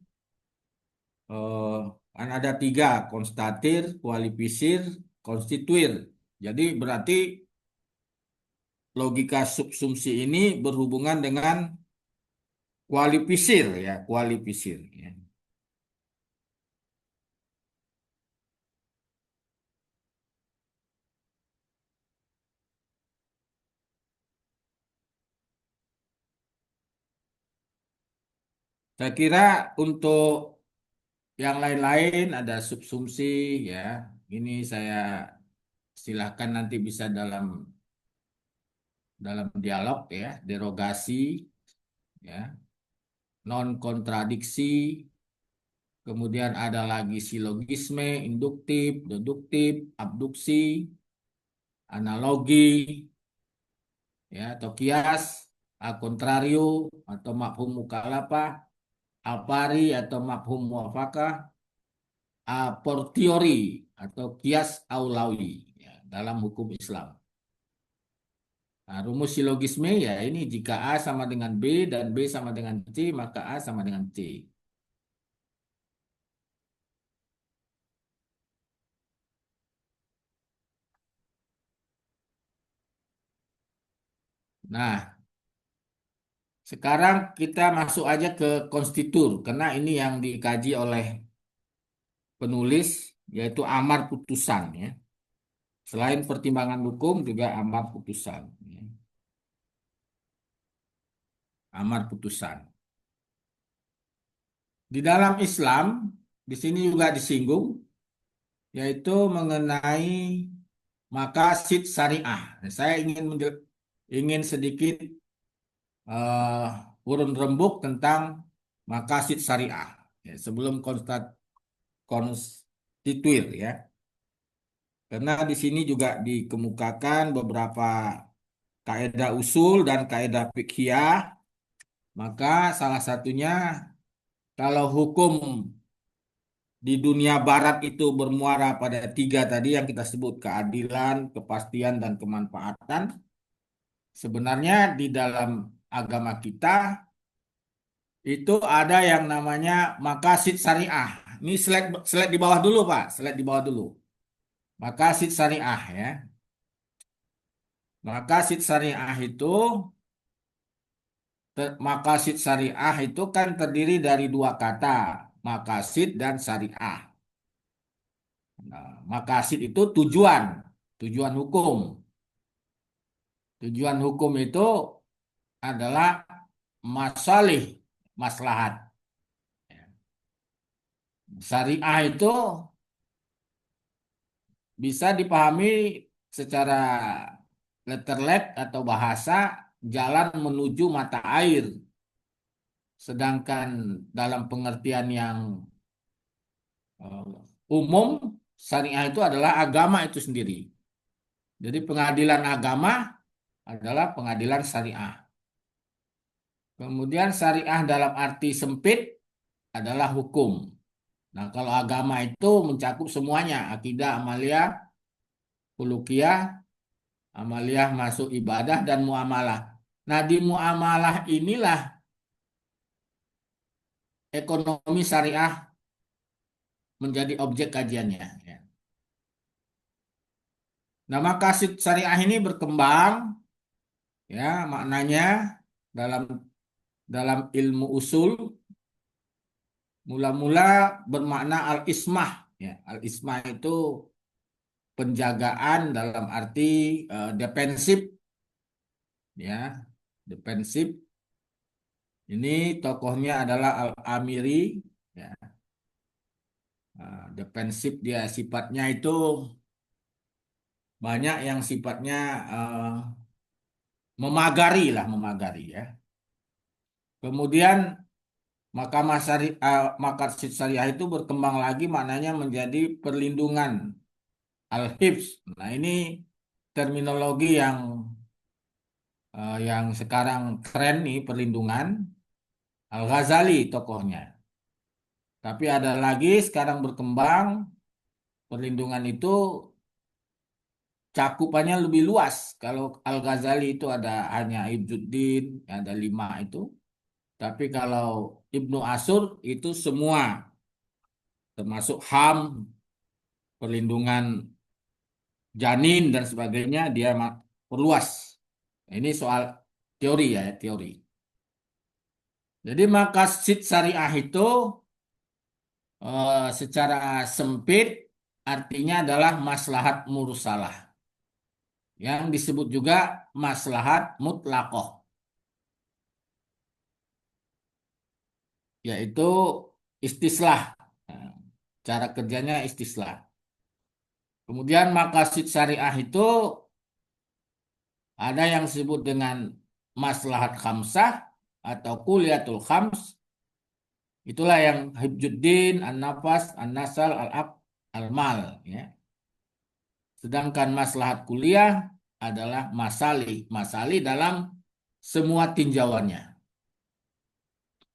eh, kan ada tiga, konstatir, kualifisir, konstituir. Jadi berarti logika subsumsi ini berhubungan dengan kualifisir ya, kualifisir ya. Saya kira untuk yang lain-lain ada subsumsi ya. Ini saya silahkan nanti bisa dalam dalam dialog ya, derogasi ya, non kontradiksi, kemudian ada lagi silogisme, induktif, deduktif, abduksi, analogi ya, atau kias, a contrario atau mafhum mukhalafah, a pari atau mafhum muwafaqah, a fortiori atau kias aulawi ya, dalam hukum Islam. Nah, rumus silogisme ya ini jika A sama dengan B dan B sama dengan C, maka A sama dengan C. Nah, sekarang kita masuk aja ke konstitur, karena ini yang dikaji oleh penulis, yaitu amar putusan ya. Selain pertimbangan hukum juga amar putusan, ya. Amar putusan. Di dalam Islam, di sini juga disinggung, yaitu mengenai maqasid syariah. Saya ingin sedikit urun rembuk tentang maqasid syariah ya, sebelum konstituir ya. Karena di sini juga dikemukakan beberapa kaidah usul dan kaidah fiqhiyah. Maka salah satunya kalau hukum di dunia barat itu bermuara pada tiga tadi yang kita sebut keadilan, kepastian, dan kemanfaatan. Sebenarnya di dalam agama kita itu ada yang namanya maqasid syariah. Ini slide di bawah dulu, Pak. Slide di bawah dulu. Maqasid syariah ya. Maqasid syariah itu maqasid syariah itu kan terdiri dari dua kata, maqasid dan syariah. Nah, maqasid itu tujuan, tujuan hukum. Tujuan hukum itu adalah masalih, maslahat. Syariah itu bisa dipahami secara letterlet atau bahasa jalan menuju mata air. Sedangkan dalam pengertian yang umum, syariah itu adalah agama itu sendiri. Jadi pengadilan agama adalah pengadilan syariah. Kemudian syariah dalam arti sempit adalah hukum. Nah, kalau agama itu mencakup semuanya, akidah, amaliyah, hulukiyah, amaliyah masuk ibadah dan muamalah. Nah, di muamalah inilah ekonomi syariah menjadi objek kajiannya. Ya. Nah, maqasid syariah ini berkembang, ya maknanya dalam dalam ilmu usul mula-mula bermakna al-ismah. Ya, al-ismah itu penjagaan dalam arti defensif, ya defensif. Ini tokohnya adalah Al-Amiri, ya. Defensif dia sifatnya itu banyak yang sifatnya memagari lah, memagari ya. Kemudian maqasid syariah itu berkembang lagi maknanya menjadi perlindungan, al-hifz. Nah, ini terminologi yang sekarang tren nih, perlindungan Al-Ghazali tokohnya. Tapi ada lagi sekarang berkembang perlindungan itu cakupannya lebih luas. Kalau Al-Ghazali itu ada hanya Ibnuddin, ada 5 itu. Tapi kalau Ibnu Ashur itu semua, termasuk HAM, perlindungan janin dan sebagainya, dia perluas. Nah, ini soal teori ya, teori. Jadi maqasid syariah itu secara sempit artinya adalah maslahat mursalah, yang disebut juga maslahat mutlaqoh, yaitu istislah. Nah, cara kerjanya istislah. Kemudian maqasid syariah itu ada yang disebut dengan maslahat khamsah atau kuliyatul khams. Itulah yang hibjuddin, an-nafas, an-nasal, al-aqd, al-mal. Ya. Sedangkan maslahat kuliah adalah masalih. Masalih dalam semua tinjauannya.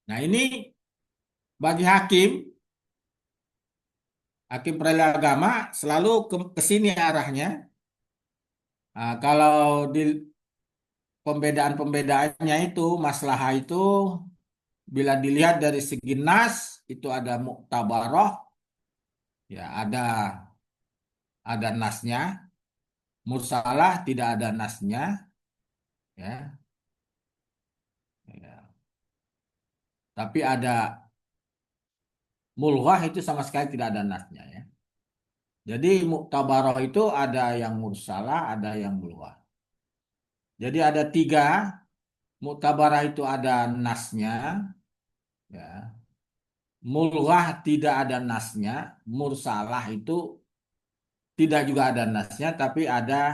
Nah ini bagi hakim peradilan agama selalu ke sini arahnya. Nah, kalau di pembedaan-pembedaannya itu, masalah itu bila dilihat dari segi nas itu ada muktabaroh, ya ada nasnya. Mursalah tidak ada nasnya, ya. Ya. Tapi ada mulghah itu sama sekali tidak ada nasnya, ya. Jadi muktabaroh itu ada yang mursalah, ada yang mulghah. Jadi ada 3. Muktabarah itu ada nasnya, ya. Mulghah tidak ada nasnya, mursalah itu tidak juga ada nasnya, tapi eh,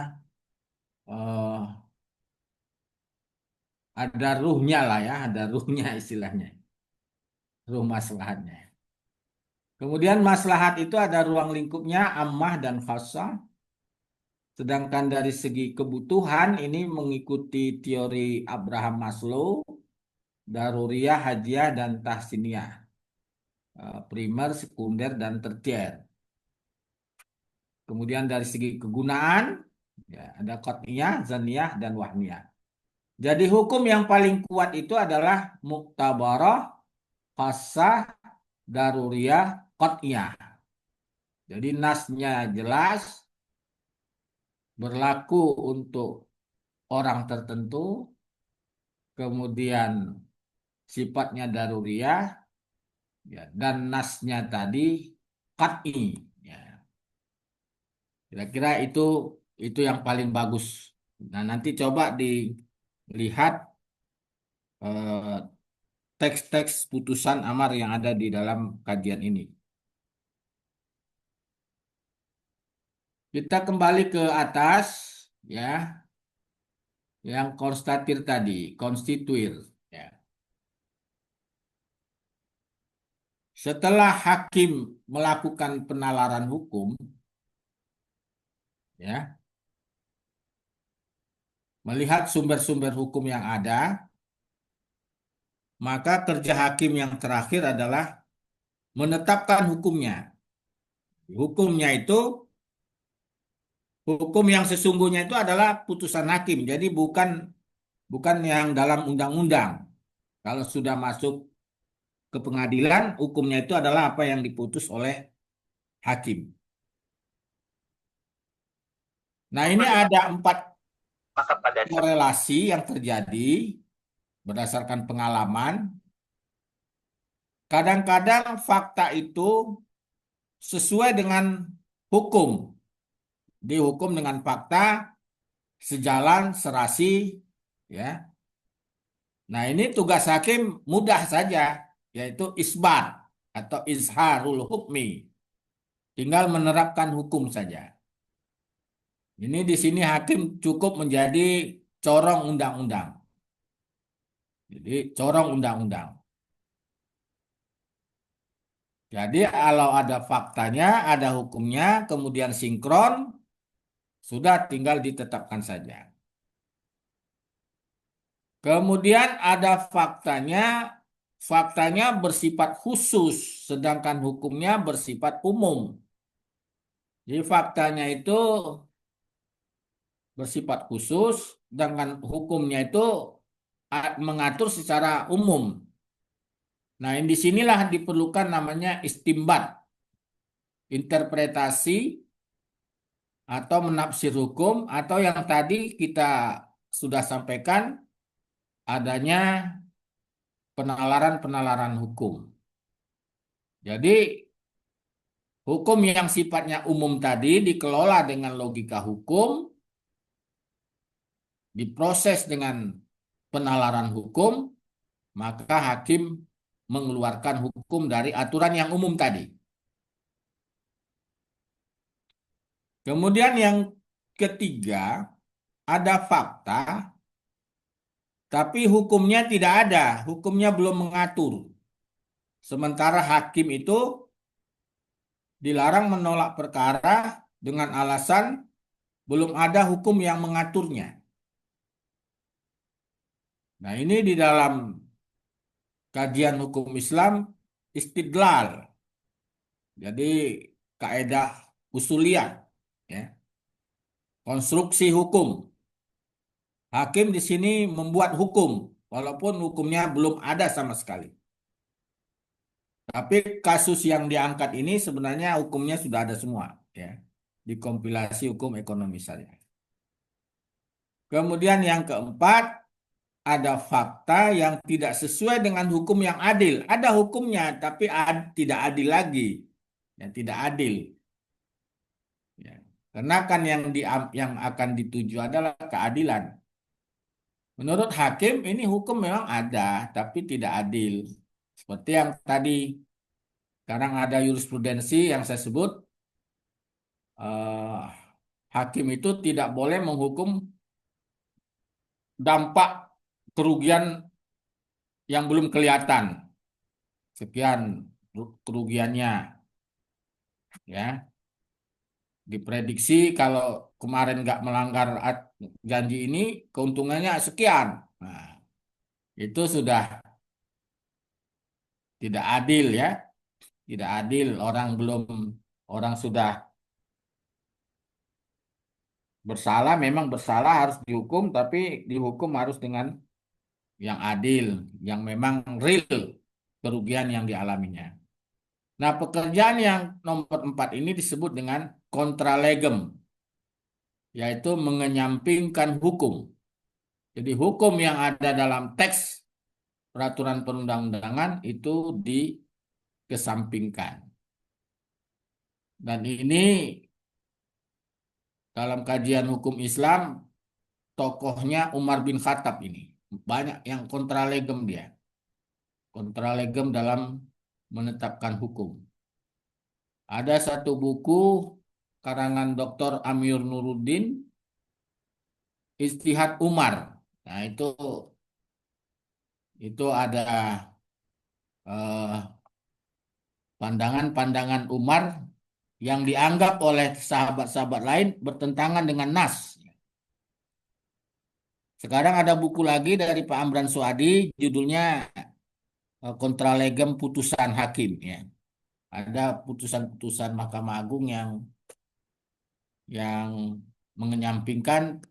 ada ruhnya lah ya, ada ruhnya istilahnya, ruh maslahatnya. Kemudian maslahat itu ada ruang lingkupnya ammah dan khassah. Sedangkan dari segi kebutuhan ini mengikuti teori Abraham Maslow, daruriyah, hadiah, dan tahsiniyah. Primer, sekunder, dan tertier. Kemudian dari segi kegunaan, ya, ada qat'iyah, zaniyah, dan wahmiyah. Jadi hukum yang paling kuat itu adalah muktabarah, khassah, daruriyah, qat'iyah. Jadi nasnya jelas, berlaku untuk orang tertentu, kemudian sifatnya daruriyah, ya, dan nasnya tadi qat'i. Ya. Kira-kira itu yang paling bagus. Nah, nanti coba dilihat eh, teks-teks putusan amar yang ada di dalam kajian ini. Kita kembali ke atas, ya, yang konstatir tadi, konstituir. Ya. Setelah hakim melakukan penalaran hukum, ya, melihat sumber-sumber hukum yang ada, maka kerja hakim yang terakhir adalah menetapkan hukumnya. Hukumnya itu, hukum yang sesungguhnya itu adalah putusan hakim. Jadi bukan yang dalam undang-undang. Kalau sudah masuk ke pengadilan, hukumnya itu adalah apa yang diputus oleh hakim. Nah, ini ada 4 korelasi yang terjadi berdasarkan pengalaman. Kadang-kadang fakta itu sesuai dengan hukum. Dihukum dengan fakta, sejalan, serasi, ya. Nah, ini tugas hakim mudah saja, yaitu isbat atau izharul hukmi. Tinggal menerapkan hukum saja. Ini di sini hakim cukup menjadi corong undang-undang. Jadi corong undang-undang. Jadi kalau ada faktanya, ada hukumnya, kemudian sinkron, sudah tinggal ditetapkan saja. Kemudian ada faktanya, faktanya bersifat khusus, sedangkan hukumnya bersifat umum. Jadi faktanya itu bersifat khusus, sedangkan hukumnya itu mengatur secara umum. Nah, disinilah diperlukan namanya istimbat, interpretasi atau menafsir hukum, atau yang tadi kita sudah sampaikan adanya penalaran-penalaran hukum. Jadi hukum yang sifatnya umum tadi dikelola dengan logika hukum, diproses dengan penalaran hukum, maka hakim mengeluarkan hukum dari aturan yang umum tadi. Kemudian yang ketiga, ada fakta, tapi hukumnya tidak ada, hukumnya belum mengatur. Sementara hakim itu dilarang menolak perkara dengan alasan belum ada hukum yang mengaturnya. Nah, ini di dalam kajian hukum Islam istidlal. Jadi kaidah usuliyah, ya. Konstruksi hukum. Hakim di sini membuat hukum walaupun hukumnya belum ada sama sekali. Tapi kasus yang diangkat ini sebenarnya hukumnya sudah ada semua, ya. Dikompilasi hukum ekonomi syariah. Kemudian yang keempat, ada fakta yang tidak sesuai dengan hukum yang adil. Ada hukumnya, tapi tidak adil lagi. Ya, tidak adil. Ya. Karena kan yang akan dituju adalah keadilan. Menurut hakim, ini hukum memang ada, tapi tidak adil. Seperti yang tadi, sekarang ada jurisprudensi yang saya sebut, hakim itu tidak boleh menghukum dampak kerugian yang belum kelihatan. Sekian kerugiannya, ya. Diprediksi kalau kemarin nggak melanggar janji ini, keuntungannya sekian. Nah, itu sudah tidak adil, ya. Tidak adil, orang sudah bersalah, memang bersalah harus dihukum, tapi dihukum harus dengan yang adil, yang memang real kerugian yang dialaminya. Nah, pekerjaan yang nomor 4 ini disebut dengan kontra legem, yaitu mengenyampingkan hukum. Jadi hukum yang ada dalam teks peraturan perundang-undangan itu dikesampingkan. Dan ini dalam kajian hukum Islam, tokohnya Umar bin Khattab ini. Banyak yang kontra legem dia. Kontra legem dalam menetapkan hukum. Ada satu buku karangan Dr. Amir Nuruddin, Ijtihad Umar. Nah, itu ada pandangan-pandangan Umar yang dianggap oleh sahabat-sahabat lain bertentangan dengan nas. Sekarang ada buku lagi dari Pak Amran Suadi, judulnya Kontra Legem Putusan Hakim, ya. Ada putusan-putusan Mahkamah Agung yang mengenyampingkan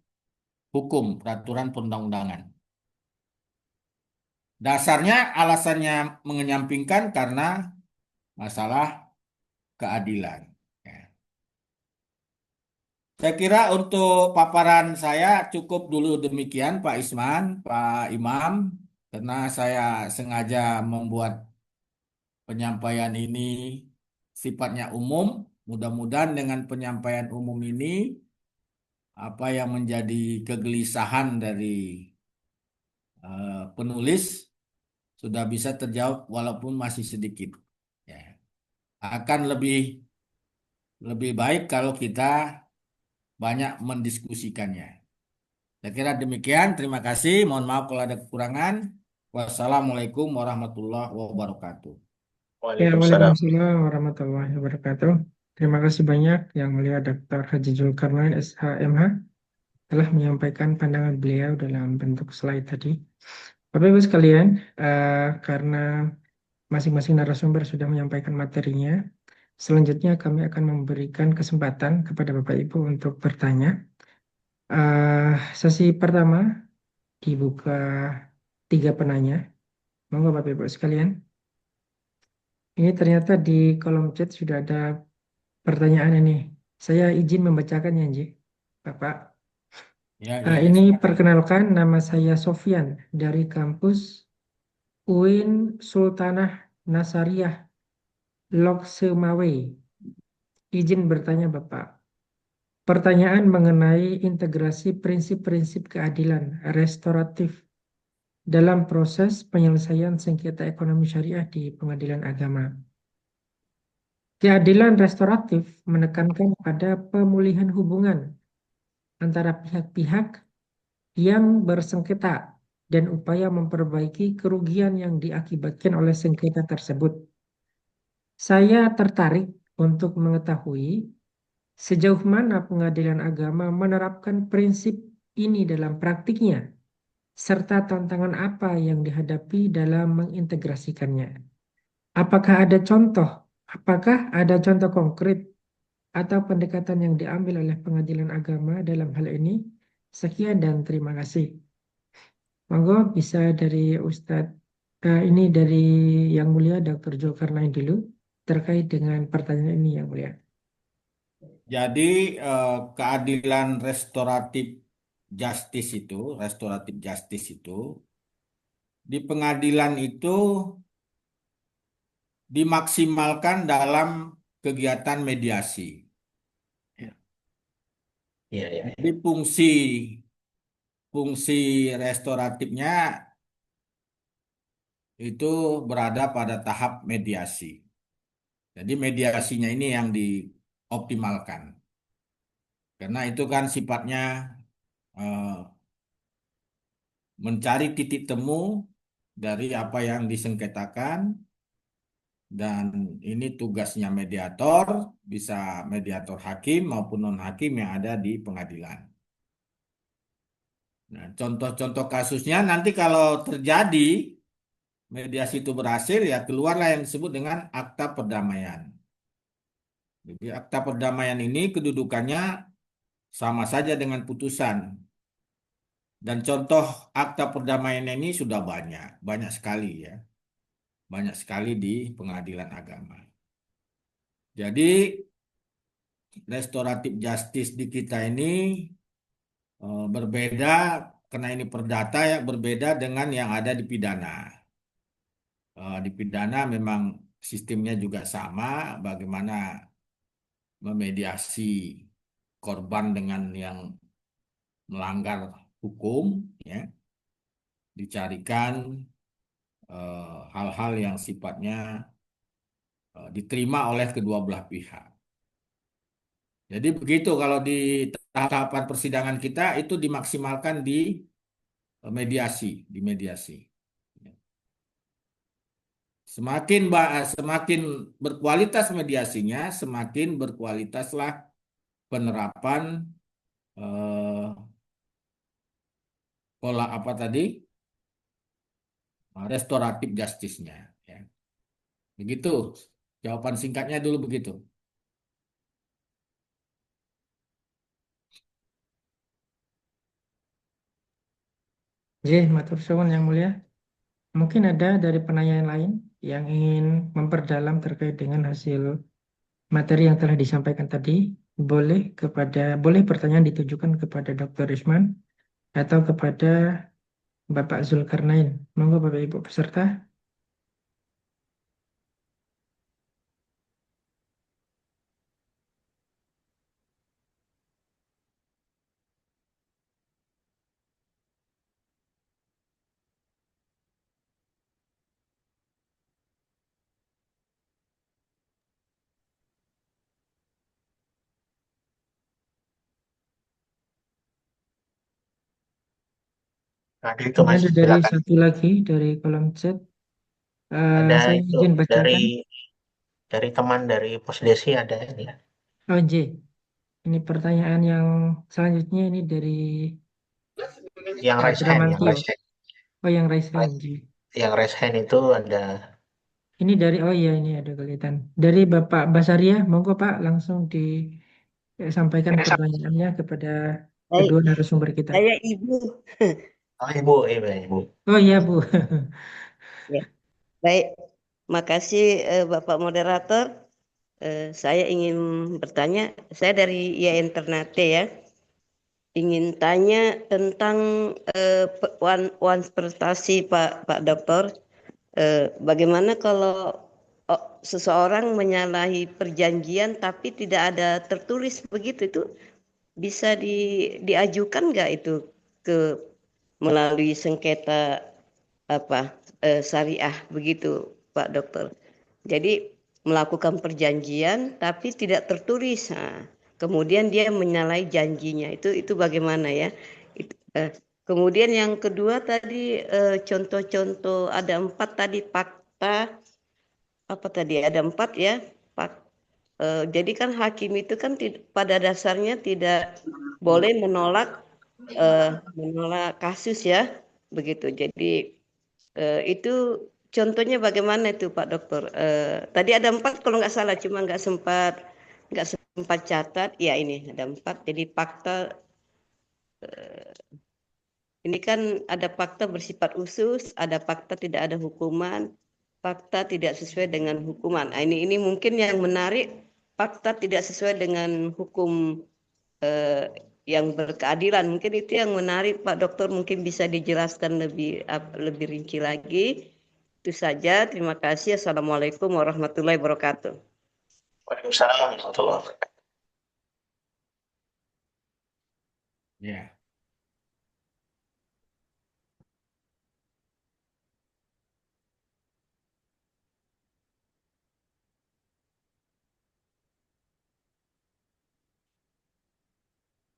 hukum peraturan perundang-undangan. Dasarnya alasannya mengenyampingkan karena masalah keadilan. Ya. Saya kira untuk paparan saya cukup dulu demikian, Pak Isman, Pak Imam, karena saya sengaja membuat penyampaian ini sifatnya umum. Mudah-mudahan dengan penyampaian umum ini, apa yang menjadi kegelisahan dari penulis sudah bisa terjawab walaupun masih sedikit. Ya. Akan lebih baik kalau kita banyak mendiskusikannya. Saya kira demikian. Terima kasih. Mohon maaf kalau ada kekurangan. Wassalamualaikum warahmatullahi wabarakatuh. Ya, Waalaikumsalam. Waalaikumsalam warahmatullahi wabarakatuh. Terima kasih banyak Yang Mulia Dr. Haji Zulkarnain SH MH telah menyampaikan pandangan beliau dalam bentuk slide tadi. Bapak Ibu sekalian, karena masing-masing narasumber sudah menyampaikan materinya, selanjutnya kami akan memberikan kesempatan kepada Bapak Ibu untuk bertanya. Sesi pertama dibuka 3 penanya. Monggo Bapak Ibu sekalian. Ini ternyata di kolom chat sudah ada pertanyaan ini. Saya izin membacakannya, Nji. Bapak. Ya, ya, Ini silakan. perkenalkan, nama saya Sofyan dari kampus UIN Sultanah Nasariyah Loksemawe. Izin bertanya Bapak. Pertanyaan mengenai integrasi prinsip-prinsip keadilan restoratif dalam proses penyelesaian sengketa ekonomi syariah di pengadilan agama. Keadilan restoratif menekankan pada pemulihan hubungan antara pihak-pihak yang bersengketa dan upaya memperbaiki kerugian yang diakibatkan oleh sengketa tersebut. Saya tertarik untuk mengetahui sejauh mana pengadilan agama menerapkan prinsip ini dalam praktiknya, serta tantangan apa yang dihadapi dalam mengintegrasikannya. Apakah ada contoh konkret atau pendekatan yang diambil oleh pengadilan agama dalam hal ini? Sekian dan terima kasih. Monggo bisa dari Ustadz, ini dari Yang Mulia Dr. Zulkarnain dulu terkait dengan pertanyaan ini Yang Mulia. Jadi keadilan restoratif justice itu di pengadilan itu dimaksimalkan dalam kegiatan mediasi. Iya, iya, Jadi fungsi restoratifnya itu berada pada tahap mediasi. Jadi mediasinya ini yang dioptimalkan. Karena itu kan sifatnya eh, mencari titik temu dari apa yang disengketakan, dan ini tugasnya mediator, bisa mediator hakim maupun non-hakim yang ada di pengadilan. Nah, contoh-contoh kasusnya nanti kalau terjadi mediasi itu berhasil, ya keluarlah yang disebut dengan akta perdamaian. Jadi akta perdamaian ini kedudukannya sama saja dengan putusan. Dan contoh akta perdamaian ini sudah banyak sekali ya. Banyak sekali di pengadilan agama. Jadi restoratif justice di kita ini berbeda, karena ini perdata ya, berbeda dengan yang ada di pidana. Di pidana memang sistemnya juga sama, bagaimana memediasi korban dengan yang melanggar hukum, ya, dicarikan hal-hal yang sifatnya diterima oleh kedua belah pihak. Jadi begitu kalau di tahapan persidangan kita itu dimaksimalkan di mediasi. Semakin berkualitas mediasinya, semakin berkualitaslah penerapan eh, pola apa tadi, restoratif justice-nya. Ya. Begitu, jawaban singkatnya dulu begitu. Matur suwun Yang Mulia. Mungkin ada dari penanya yang lain yang ingin memperdalam terkait dengan hasil materi yang telah disampaikan tadi. Boleh pertanyaan ditujukan kepada Dr. Risman atau kepada Bapak Zulkarnain. Monggo Bapak Ibu peserta. ada itu Ini Mas, ada dari silakan. satu lagi dari kolom chat. Ada Saya itu izin dari bacakan. teman dari Pusdesi ada ini ya. Oh, ini pertanyaan yang selanjutnya ini dari Yang Pak raise hand, yang Bramantio. raise hand. Oh, yang raise hand. Raise- Ji. Yang raise hand itu ada. Ini dari, oh iya ini ada kelihatan. Dari Bapak Basaria, monggo Pak langsung disampaikan pertanyaannya kepada Baik, kedua narasumber kita. saya Ibu. Oh, Ibu, Ibu. Oh iya Bu. Ya, baik. Makasih Bapak Moderator. Saya ingin bertanya, saya dari IAIN Ternate ya. Ingin tanya tentang one prestasi Pak Dokter. Bagaimana kalau seseorang menyalahi perjanjian tapi tidak ada tertulis begitu, itu bisa diajukan nggak itu ke melalui sengketa apa syariah begitu Pak Dokter. Jadi melakukan perjanjian tapi tidak tertulis. Nah, kemudian dia menyalahi janjinya. Itu bagaimana ya? Kemudian yang kedua tadi contoh-contoh ada 4 tadi fakta apa tadi ada 4 ya. Jadi kan hakim itu kan pada dasarnya tidak boleh menolak kasus ya begitu. Jadi itu contohnya bagaimana itu Pak Dokter? Tadi ada 4 kalau nggak salah, cuma nggak sempat catat. Ya ini ada 4. Jadi fakta ini kan ada fakta bersifat khusus, ada fakta tidak ada hukuman, fakta tidak sesuai dengan hukuman. Nah, ini mungkin yang menarik, fakta tidak sesuai dengan hukum yang berkeadilan. Mungkin itu yang menarik Pak Dokter, mungkin bisa dijelaskan lebih rinci lagi. Itu saja. Terima kasih. Assalamualaikum warahmatullahi wabarakatuh. Waalaikumsalam warahmatullahi wabarakatuh. Ya.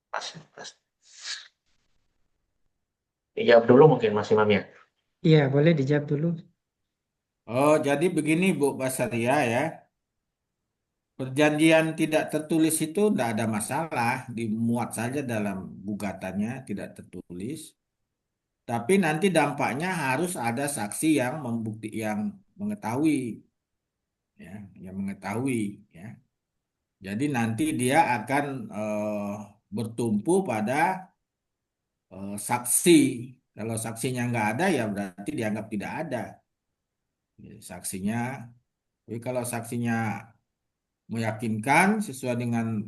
Mas. Dijawab dulu mungkin Mas Imam ya. Iya, boleh dijawab dulu. Oh, jadi begini Bu Basaria ya. Perjanjian tidak tertulis itu tidak ada masalah, dimuat saja dalam gugatannya tidak tertulis. Tapi nanti dampaknya harus ada saksi yang yang mengetahui, ya, yang mengetahui, ya. Jadi nanti dia akan bertumpu pada saksi. Kalau saksinya nggak ada, ya berarti dianggap tidak ada. Ya, saksinya, tapi kalau saksinya meyakinkan sesuai dengan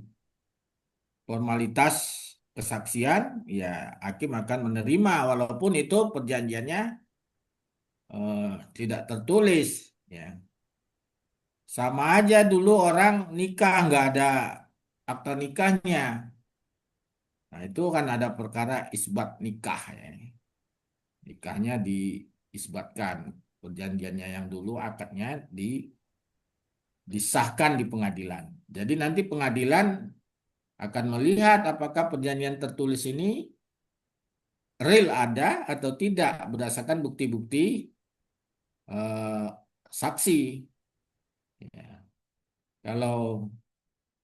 formalitas kesaksian, ya hakim akan menerima walaupun itu perjanjiannya tidak tertulis, ya. Sama aja dulu orang nikah nggak ada akta nikahnya. Nah, itu kan ada perkara isbat nikah, ya. Nikahnya diisbatkan, perjanjiannya yang dulu akadnya disahkan di pengadilan. Jadi nanti pengadilan akan melihat apakah perjanjian tertulis ini real ada atau tidak berdasarkan bukti-bukti eh, saksi. Ya. Kalau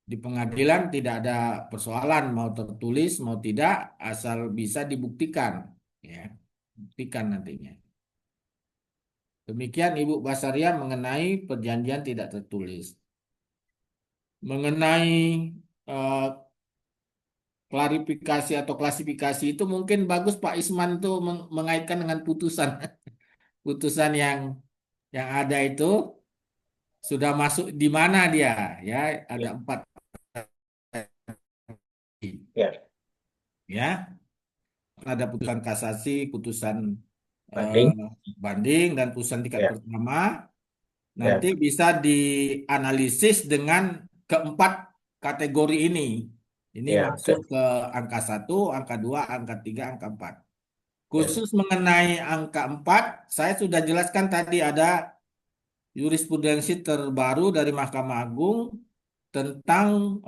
di pengadilan tidak ada persoalan mau tertulis mau tidak asal bisa dibuktikan, ya, buktikan nantinya. Demikian Ibu Basaria mengenai perjanjian tidak tertulis. Mengenai eh, klarifikasi atau klasifikasi itu mungkin bagus Pak Isman tuh mengaitkan dengan putusan putusan yang ada itu sudah masuk di mana dia, ya, ada 4, Ya, ya, ada putusan kasasi, putusan banding. banding dan putusan tingkat Ya, pertama. ya, Nanti bisa dianalisis dengan keempat kategori ini. Ini ya, masuk betul. ke angka 1, angka 2, angka 3, angka 4. Ya, Khusus mengenai angka 4, saya sudah jelaskan tadi ada jurisprudensi terbaru dari Mahkamah Agung tentang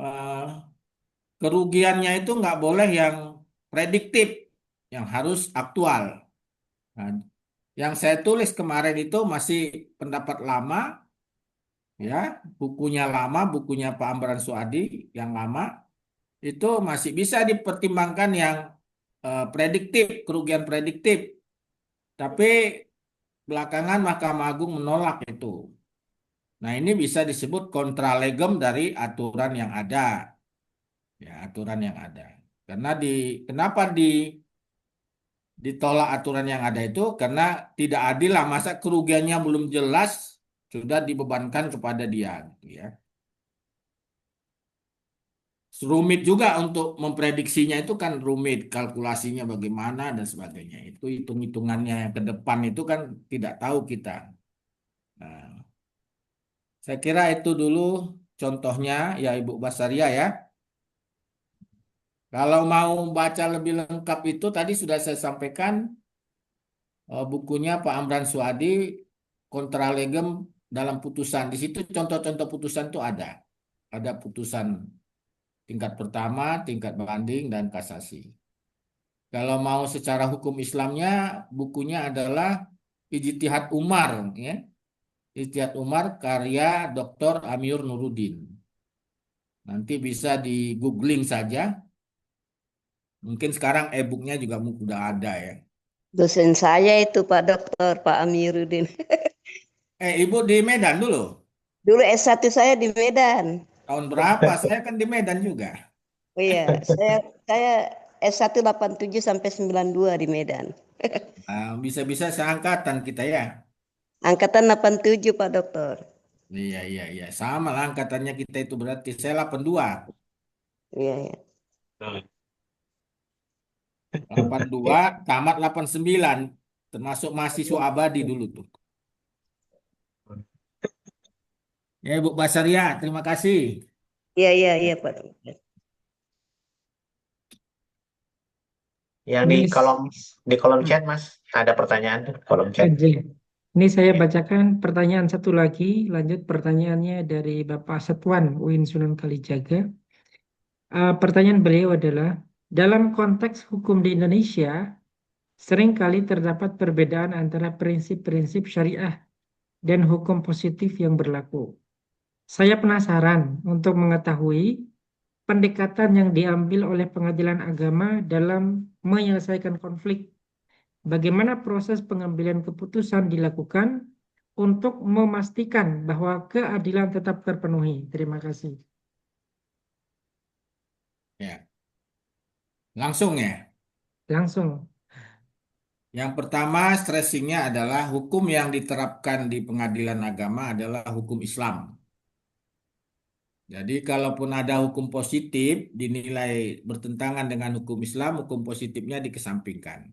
kerugiannya itu nggak boleh yang prediktif, yang harus aktual. Nah, yang saya tulis kemarin itu masih pendapat lama, ya, bukunya lama, bukunya Pak Amran Suadi yang lama, itu masih bisa dipertimbangkan yang prediktif, kerugian prediktif. Tapi belakangan Mahkamah Agung menolak itu. Nah, ini bisa disebut kontra legem dari aturan yang ada. Ya, aturan yang ada. Karena kenapa ditolak aturan yang ada itu? Karena tidak adil lah, masa kerugiannya belum jelas sudah dibebankan kepada dia, gitu ya. Rumit juga untuk memprediksinya, itu kan rumit, kalkulasinya bagaimana dan sebagainya. Itu hitung-hitungannya yang ke depan itu kan tidak tahu kita. Nah, saya kira itu dulu contohnya ya Ibu Basaria ya. Kalau mau baca lebih lengkap itu tadi sudah saya sampaikan bukunya Pak Amran Suadi, Kontra Legem dalam Putusan. Di situ contoh-contoh putusan itu ada. Ada putusan tingkat pertama, tingkat banding, dan kasasi. Kalau mau secara hukum Islamnya, bukunya adalah Ijtihad Umar, ya. Ijtihad Umar karya Dr. Amir Nuruddin. Nanti bisa di googling saja. Mungkin sekarang e-booknya juga udah ada ya. Dosen saya itu Pak Dokter, Pak Amiruddin. Ibu di Medan dulu. Dulu S1 saya di Medan. Tahun berapa? Saya kan di Medan juga. Oh iya, saya S1 87 sampai 92 di Medan. Nah, bisa-bisa seangkatan kita ya. Angkatan 87 Pak Dokter. Iya, iya, iya. Sama lah angkatannya kita itu berarti. Saya 82. Iya, iya. 82, tamat 89. Termasuk mahasiswa abadi dulu tuh. Ya, Ibu Basaria, terima kasih. Iya, iya, iya Pak Dokter. Yang di kolom chat, Mas, ada pertanyaan tuh, kolom chat. Ini saya bacakan pertanyaan satu lagi, lanjut pertanyaannya dari Bapak Setwan UIN Sunan Kalijaga. Pertanyaan beliau adalah, dalam konteks hukum di Indonesia, seringkali terdapat perbedaan antara prinsip-prinsip syariah dan hukum positif yang berlaku. Saya penasaran untuk mengetahui pendekatan yang diambil oleh pengadilan agama dalam menyelesaikan konflik. Bagaimana proses pengambilan keputusan dilakukan untuk memastikan bahwa keadilan tetap terpenuhi. Terima kasih. Ya. Langsung ya. Langsung. Yang pertama stressingnya adalah hukum yang diterapkan di pengadilan agama adalah hukum Islam. Jadi kalaupun ada hukum positif dinilai bertentangan dengan hukum Islam, hukum positifnya dikesampingkan.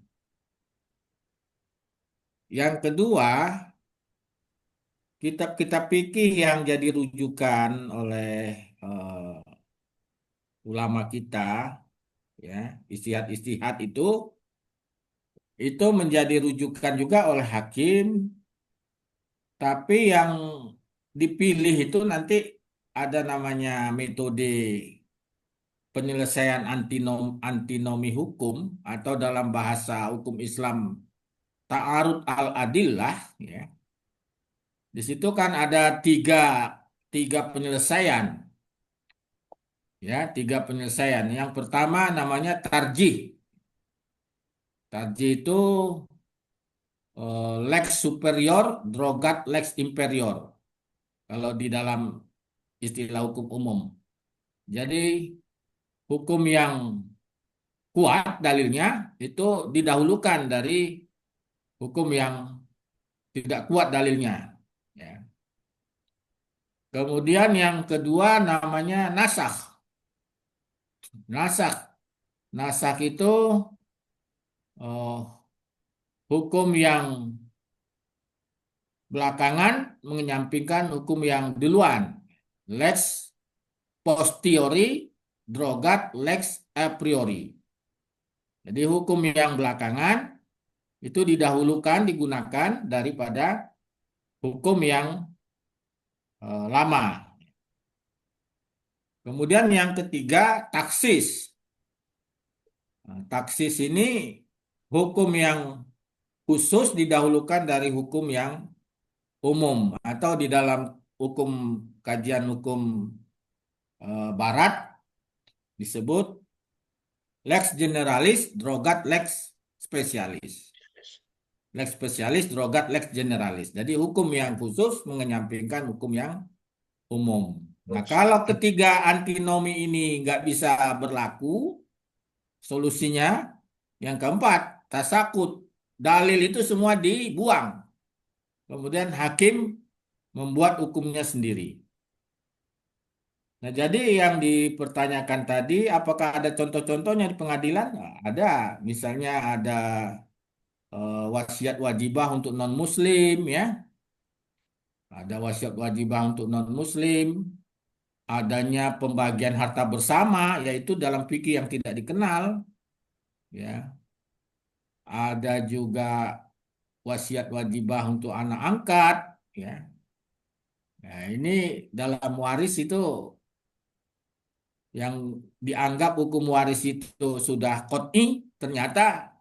Yang kedua, kitab-kitab fikih yang jadi rujukan oleh ulama kita, ya, istihad-istihad itu menjadi rujukan juga oleh hakim, tapi yang dipilih itu nanti ada namanya metode penyelesaian antinomi hukum atau dalam bahasa hukum Islam ta'arud al-adillah, ya. Di situ kan ada tiga penyelesaian, ya, tiga penyelesaian. Yang pertama namanya tarjih. Tarjih itu lex superior drogat lex inferior kalau di dalam istilah hukum umum. Jadi hukum yang kuat dalilnya itu didahulukan dari hukum yang tidak kuat dalilnya, ya. Kemudian yang kedua namanya nasakh. Nasakh. Nasakh itu hukum yang belakangan menyampingkan hukum yang duluan. Lex posteriori drogat lex a priori. Jadi hukum yang belakangan itu didahulukan digunakan daripada hukum yang lama. Kemudian yang ketiga taksis. Nah, taksis ini hukum yang khusus didahulukan dari hukum yang umum atau di dalam hukum kajian hukum barat disebut lex generalis drogat lex specialis. lex spesialis, derogat, lex generalis. Jadi hukum yang khusus mengenyampingkan hukum yang umum. Nah, kalau ketiga antinomi ini nggak bisa berlaku, solusinya yang keempat, tasakut. Dalil itu semua dibuang. Kemudian hakim membuat hukumnya sendiri. Nah, jadi yang dipertanyakan tadi, apakah ada contoh-contohnya di pengadilan? Nah, ada. Misalnya ada wasiat wajibah untuk non-muslim, ya. Ada wasiat wajibah untuk non-muslim. Adanya pembagian harta bersama, yaitu dalam fikih yang tidak dikenal, ya. Ada juga wasiat wajibah untuk anak angkat, ya. Nah, ini dalam waris itu yang dianggap hukum waris itu sudah qot'i, ternyata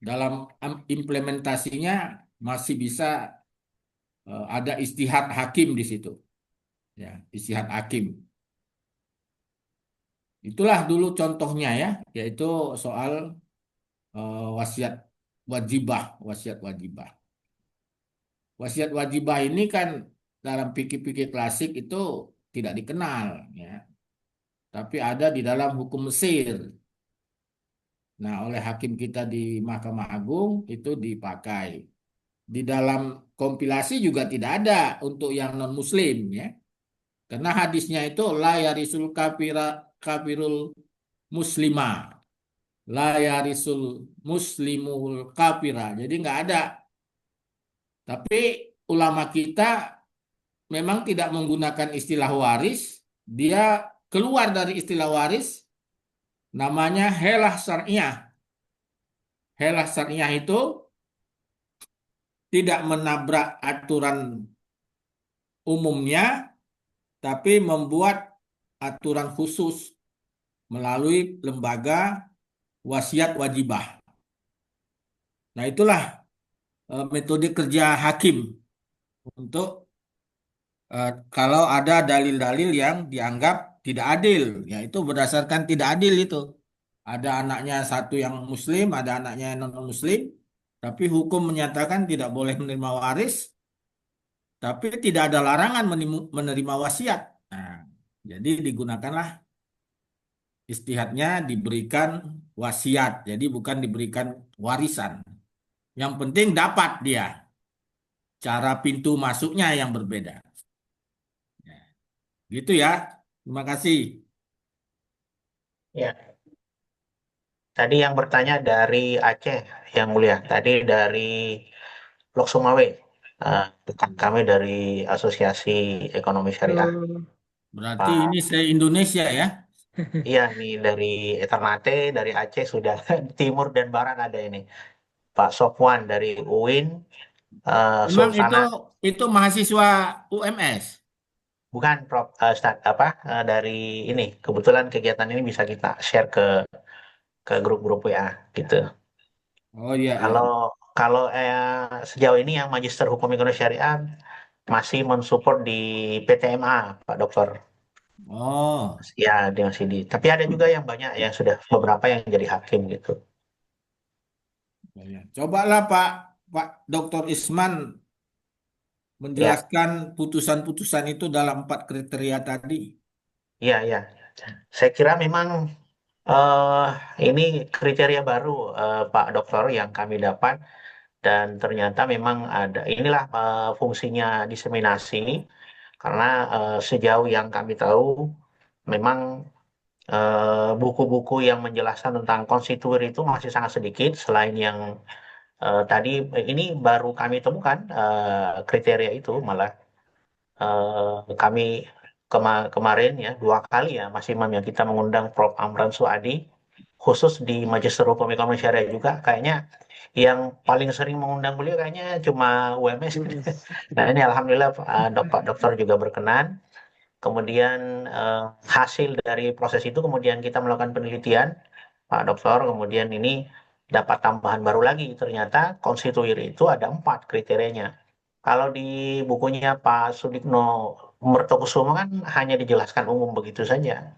dalam implementasinya masih bisa ada istihad hakim di situ, ya, istihad hakim. Itulah dulu contohnya, ya, yaitu soal wasiat wajibah, wasiat wajibah. Wasiat wajibah ini kan dalam fikih-fikih klasik itu tidak dikenal, ya, tapi ada di dalam hukum Mesir. Nah, oleh hakim kita di Mahkamah Agung itu dipakai. Di dalam kompilasi juga tidak ada untuk yang non-muslim, ya. Karena hadisnya itu la yarisul kafirul muslima. La yarisul muslimul kafira. Jadi nggak ada. Tapi ulama kita memang tidak menggunakan istilah waris. Dia keluar dari istilah waris, namanya helah syariah. Helah syariah itu tidak menabrak aturan umumnya, tapi membuat aturan khusus melalui lembaga wasiat wajibah. Nah, itulah metode kerja hakim untuk kalau ada dalil-dalil yang dianggap tidak adil, yaitu berdasarkan tidak adil itu. Ada anaknya satu yang muslim, ada anaknya yang non-muslim, tapi hukum menyatakan tidak boleh menerima waris, tapi tidak ada larangan menerima wasiat. Nah, jadi digunakanlah istihadnya diberikan wasiat, jadi bukan diberikan warisan. Yang penting dapat dia. Cara pintu masuknya yang berbeda. Ya, gitu ya. Terima kasih. Ya, tadi yang bertanya dari Aceh, yang mulia. Tadi dari Lok Sumawe, rekan kami dari Asosiasi Ekonomi Syariah. Oh, Berarti ini Pak, se-Indonesia, ya. iya nih dari Ternate, dari Aceh sudah timur dan barat ada ini. Pak Sofwan dari UIN, Memang Sulsana, itu mahasiswa UMS. bukan Prof, dari ini. Kebetulan kegiatan ini bisa kita share ke grup-grup WA gitu. Oh, iya, iya. Kalau kalau sejauh ini yang Magister Hukum Ekonomi Syariah masih mensupport di PTMA, Pak Dokter. Oh, Ya, dia masih di. Tapi ada juga yang banyak yang sudah beberapa yang jadi hakim gitu. iya. Cobalah Pak Dr. Isman Ya, menjelaskan putusan-putusan itu dalam 4 kriteria tadi. iya, iya. Saya kira memang eh ini kriteria baru, Pak Dokter, yang kami dapat, dan ternyata memang ada. Inilah fungsinya diseminasi, karena sejauh yang kami tahu memang buku-buku yang menjelaskan tentang konstituir itu masih sangat sedikit. Selain yang tadi, ini baru kami temukan kriteria itu, malah kami kemarin ya 2 kali ya Mas Imam, yang kita mengundang Prof. Amran Suadi khusus di Magister Hukum Ekonomi Syariah juga. Kayaknya yang paling sering mengundang beliau kayaknya cuma UMS. yes. Nah, ini alhamdulillah Pak Dokter juga berkenan. Kemudian hasil dari proses itu kemudian kita melakukan penelitian, Pak Dokter. Kemudian ini dapat tambahan baru lagi, ternyata konstituir itu ada 4 kriterianya. Kalau di bukunya Pak Sudikno Mertokusumo kan hanya dijelaskan umum begitu saja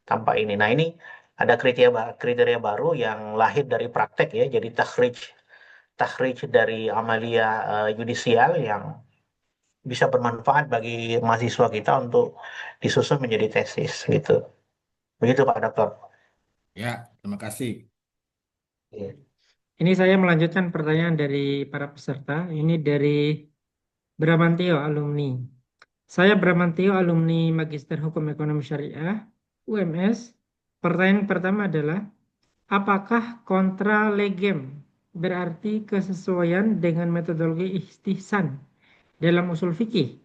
tanpa ini. Nah, ini ada kriteria baru yang lahir dari praktek ya, jadi takhrij takhrij dari amalia yudisial yang bisa bermanfaat bagi mahasiswa kita untuk disusun menjadi tesis gitu. Begitu Pak Dokter. Ya, terima kasih. Iya. Ini saya melanjutkan pertanyaan dari para peserta. Ini dari Bramantio, alumni. Saya Bramantio, alumni Magister Hukum Ekonomi Syariah, UMS. Pertanyaan pertama adalah, apakah kontra legem berarti kesesuaian dengan metodologi istihsan dalam usul fikih?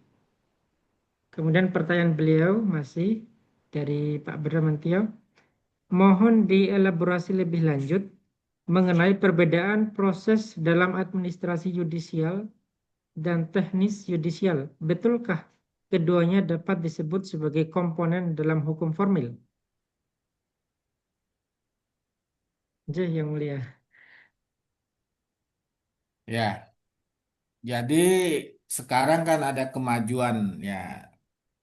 Kemudian pertanyaan beliau masih dari Pak Bramantio. Mohon dielaborasi lebih lanjut mengenai perbedaan proses dalam administrasi yudisial dan teknis yudisial. Betulkah keduanya dapat disebut sebagai komponen dalam hukum formil? Yang mulia. Ya, jadi sekarang kan ada kemajuan ya,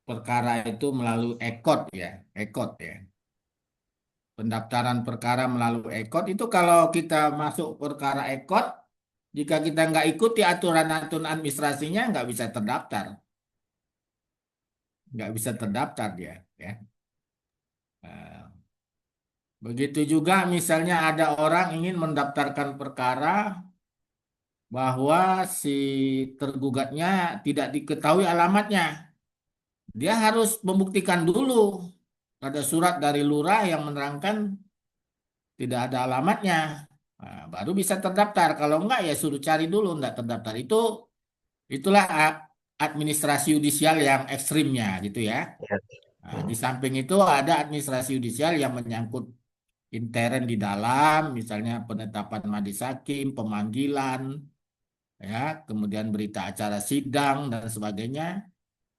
perkara itu melalui ekot ya, ekot ya. Pendaftaran perkara melalui ekot itu kalau kita masuk perkara ekot, jika kita nggak ikuti aturan-aturan administrasinya nggak bisa terdaftar, nggak bisa terdaftar dia. Ya. Nah, begitu juga misalnya ada orang ingin mendaftarkan perkara bahwa si tergugatnya tidak diketahui alamatnya. Dia harus membuktikan dulu ada surat dari lurah yang menerangkan tidak ada alamatnya. Nah, baru bisa terdaftar. Kalau enggak ya suruh cari dulu enggak terdaftar. Itulah administrasi yudisial yang ekstrimnya gitu ya. Ya. Nah, di samping itu ada administrasi yudisial yang menyangkut intern di dalam, misalnya penetapan majelis hakim, pemanggilan, ya, kemudian berita acara sidang dan sebagainya,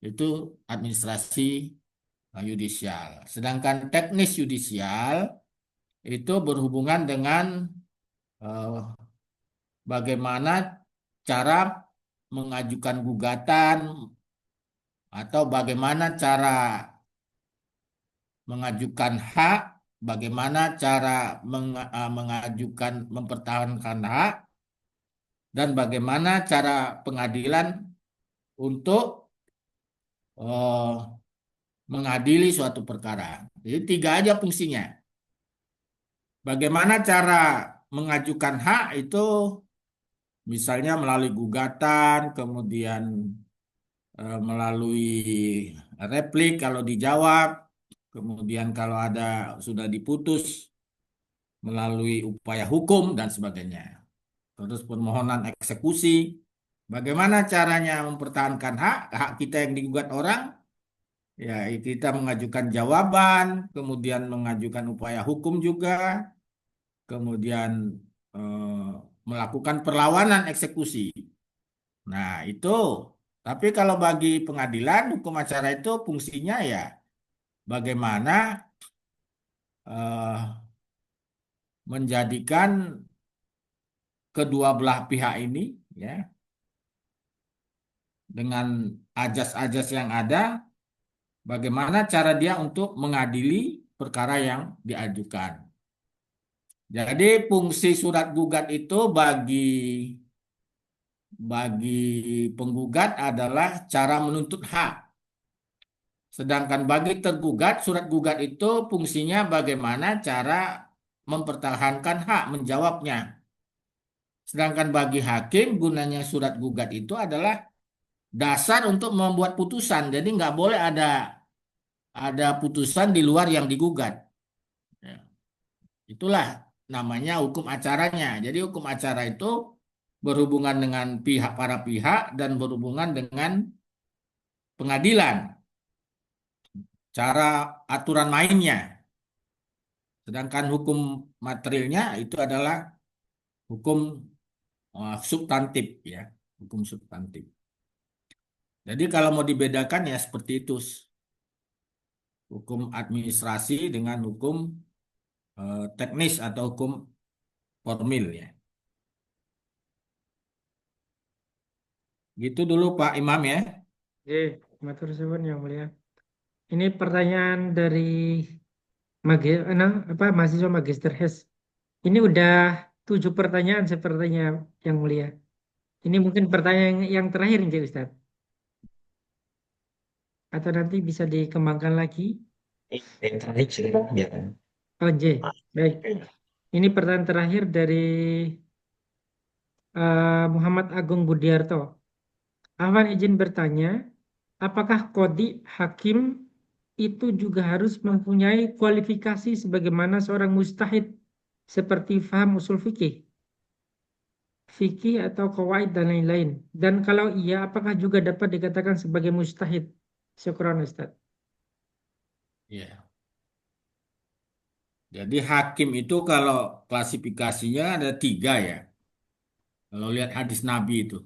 itu administrasi yudisial. Sedangkan teknis yudisial itu berhubungan dengan eh, bagaimana cara mengajukan gugatan atau bagaimana cara mengajukan hak, bagaimana cara mengajukan mempertahankan hak, dan bagaimana cara pengadilan untuk eh, mengadili suatu perkara. Jadi tiga aja fungsinya. Bagaimana cara mengajukan hak itu misalnya melalui gugatan, kemudian melalui replik kalau dijawab, kemudian kalau ada sudah diputus melalui upaya hukum dan sebagainya. Terus permohonan eksekusi, bagaimana caranya mempertahankan hak, hak kita yang digugat orang, ya kita mengajukan jawaban, kemudian mengajukan upaya hukum juga, kemudian eh, melakukan perlawanan eksekusi. Nah, itu. Tapi kalau bagi pengadilan, hukum acara itu fungsinya ya bagaimana eh, menjadikan kedua belah pihak ini ya dengan ajas-ajas yang ada, bagaimana cara dia untuk mengadili perkara yang diajukan. Jadi fungsi surat gugat itu bagi penggugat adalah cara menuntut hak. Sedangkan bagi tergugat, surat gugat itu fungsinya bagaimana cara mempertahankan hak, menjawabnya. Sedangkan bagi hakim, gunanya surat gugat itu adalah dasar untuk membuat putusan. Jadi nggak boleh ada putusan di luar yang digugat. Ya, itulah namanya hukum acaranya. Jadi hukum acara itu berhubungan dengan para pihak dan berhubungan dengan pengadilan. Cara aturan mainnya. Sedangkan hukum materialnya itu adalah hukum substantif ya, hukum substantif. Jadi kalau mau dibedakan ya seperti itu, hukum administrasi dengan hukum teknis atau hukum formil ya. Gitu dulu Pak Imam ya. Matur suwun yang mulia. Ini pertanyaan dari mahasiswa Magister HES. Ini udah 7 pertanyaan sepertinya yang mulia. Ini mungkin pertanyaan yang terakhir nih Ustaz. Atau nanti bisa dikembangkan lagi. Yang terakhir silakan ya. Oh, J. Baik. Ini pertanyaan terakhir dari Muhammad Agung Budiarto. Afwan izin bertanya, apakah kodi hakim itu juga harus mempunyai kualifikasi sebagaimana seorang mujtahid seperti faham usul fikih atau kawaid dan lain-lain? Dan kalau iya, apakah juga dapat dikatakan sebagai mujtahid? Syukran Ustaz. Ya. Jadi hakim itu kalau klasifikasinya ada 3 ya. Kalau lihat hadis Nabi itu.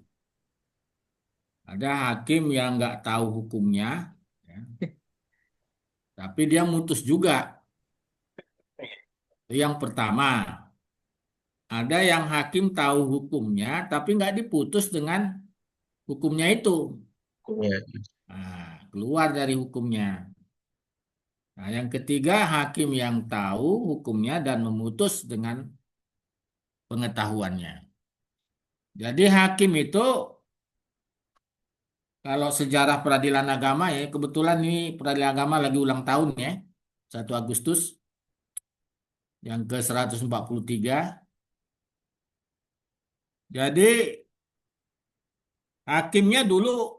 Ada hakim yang nggak tahu hukumnya, ya, tapi dia mutus juga. Itu yang pertama. Ada yang hakim tahu hukumnya, tapi nggak diputus dengan hukumnya itu. Hukumnya. Nah, keluar dari hukumnya. Nah, yang ketiga, hakim yang tahu hukumnya dan memutus dengan pengetahuannya. Jadi hakim itu kalau sejarah peradilan agama ya, kebetulan ini peradilan agama lagi ulang tahun ya, 1 Agustus yang ke-143. Jadi hakimnya dulu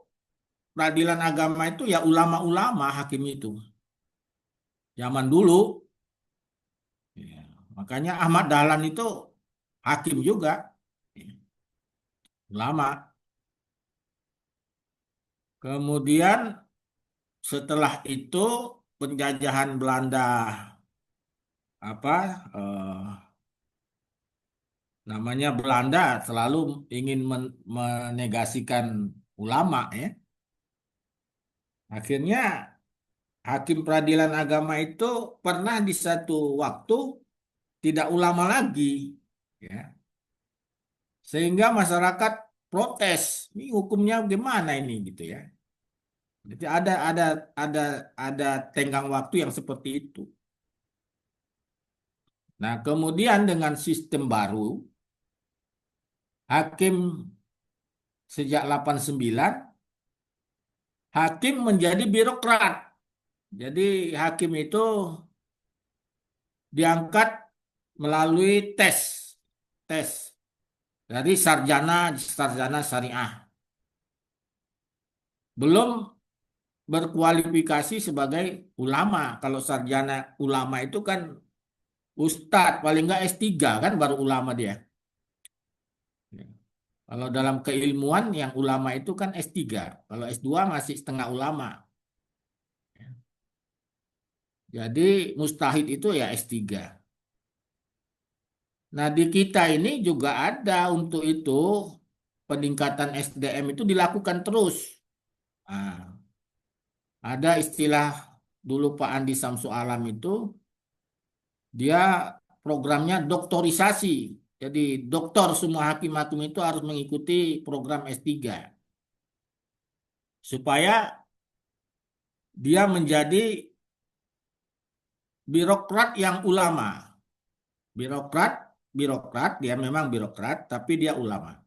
peradilan agama itu ya ulama-ulama hakim itu. Zaman dulu, ya, makanya Ahmad Dahlan itu hakim juga, ya, ulama. Kemudian setelah itu penjajahan Belanda apa namanya Belanda selalu ingin menegasikan ulama ya. Akhirnya hakim peradilan agama itu pernah di satu waktu tidak ulama lagi ya. Sehingga masyarakat protes, ini hukumnya gimana ini gitu ya. Jadi ada ada tenggang waktu yang seperti itu. Nah, kemudian dengan sistem baru hakim sejak 89 hakim menjadi birokrat. Jadi hakim itu diangkat melalui tes dari sarjana sarjana syariah. Belum berkualifikasi sebagai ulama. Kalau sarjana ulama itu kan ustadz, paling nggak S3 kan baru ulama dia. Kalau dalam keilmuan yang ulama itu kan S3. Kalau S2 masih setengah ulama. Jadi mustahid itu ya S3. Nah, di kita ini juga ada untuk itu peningkatan SDM itu dilakukan terus. Nah, ada istilah dulu Pak Andi Samsu Alam itu dia programnya doktorisasi. Jadi doktor semua hakim-hakim itu harus mengikuti program S3 supaya dia menjadi birokrat yang ulama. Birokrat, birokrat, dia memang birokrat tapi dia ulama.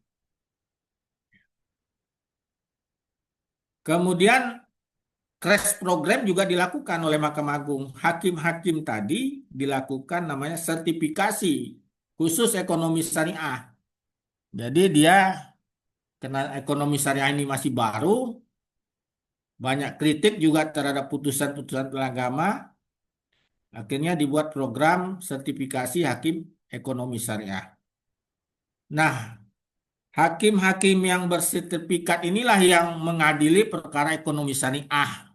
Kemudian crash program juga dilakukan oleh Mahkamah Agung. Hakim-hakim tadi dilakukan namanya sertifikasi khusus ekonomi syariah. Jadi dia karena ekonomi syariah ini masih baru, banyak kritik juga terhadap putusan-putusan agama, akhirnya dibuat program sertifikasi hakim ekonomi syariah. Nah, hakim-hakim yang bersertifikat inilah yang mengadili perkara ekonomi syariah.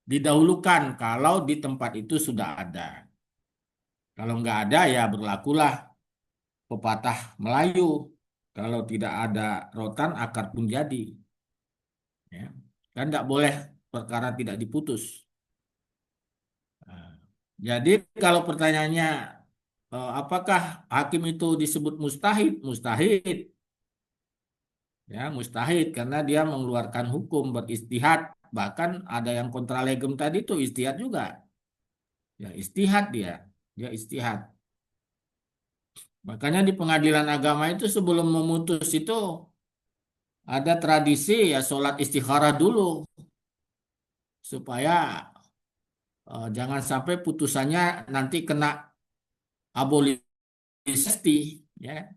Didahulukan kalau di tempat itu sudah ada. Kalau nggak ada ya berlakulah pepatah Melayu. Kalau tidak ada rotan, akar pun jadi. Ya. Kan nggak boleh perkara tidak diputus. Nah, jadi kalau pertanyaannya apakah hakim itu disebut mustahid? Mustahid. Ya, mustahid karena dia mengeluarkan hukum beristihad. Bahkan ada yang kontra legem tadi itu istihad juga. Ya, istihad dia. Dia istihad. Makanya di pengadilan agama itu sebelum memutus itu ada tradisi ya sholat istikharah dulu supaya jangan sampai putusannya nanti kena abolisi ya.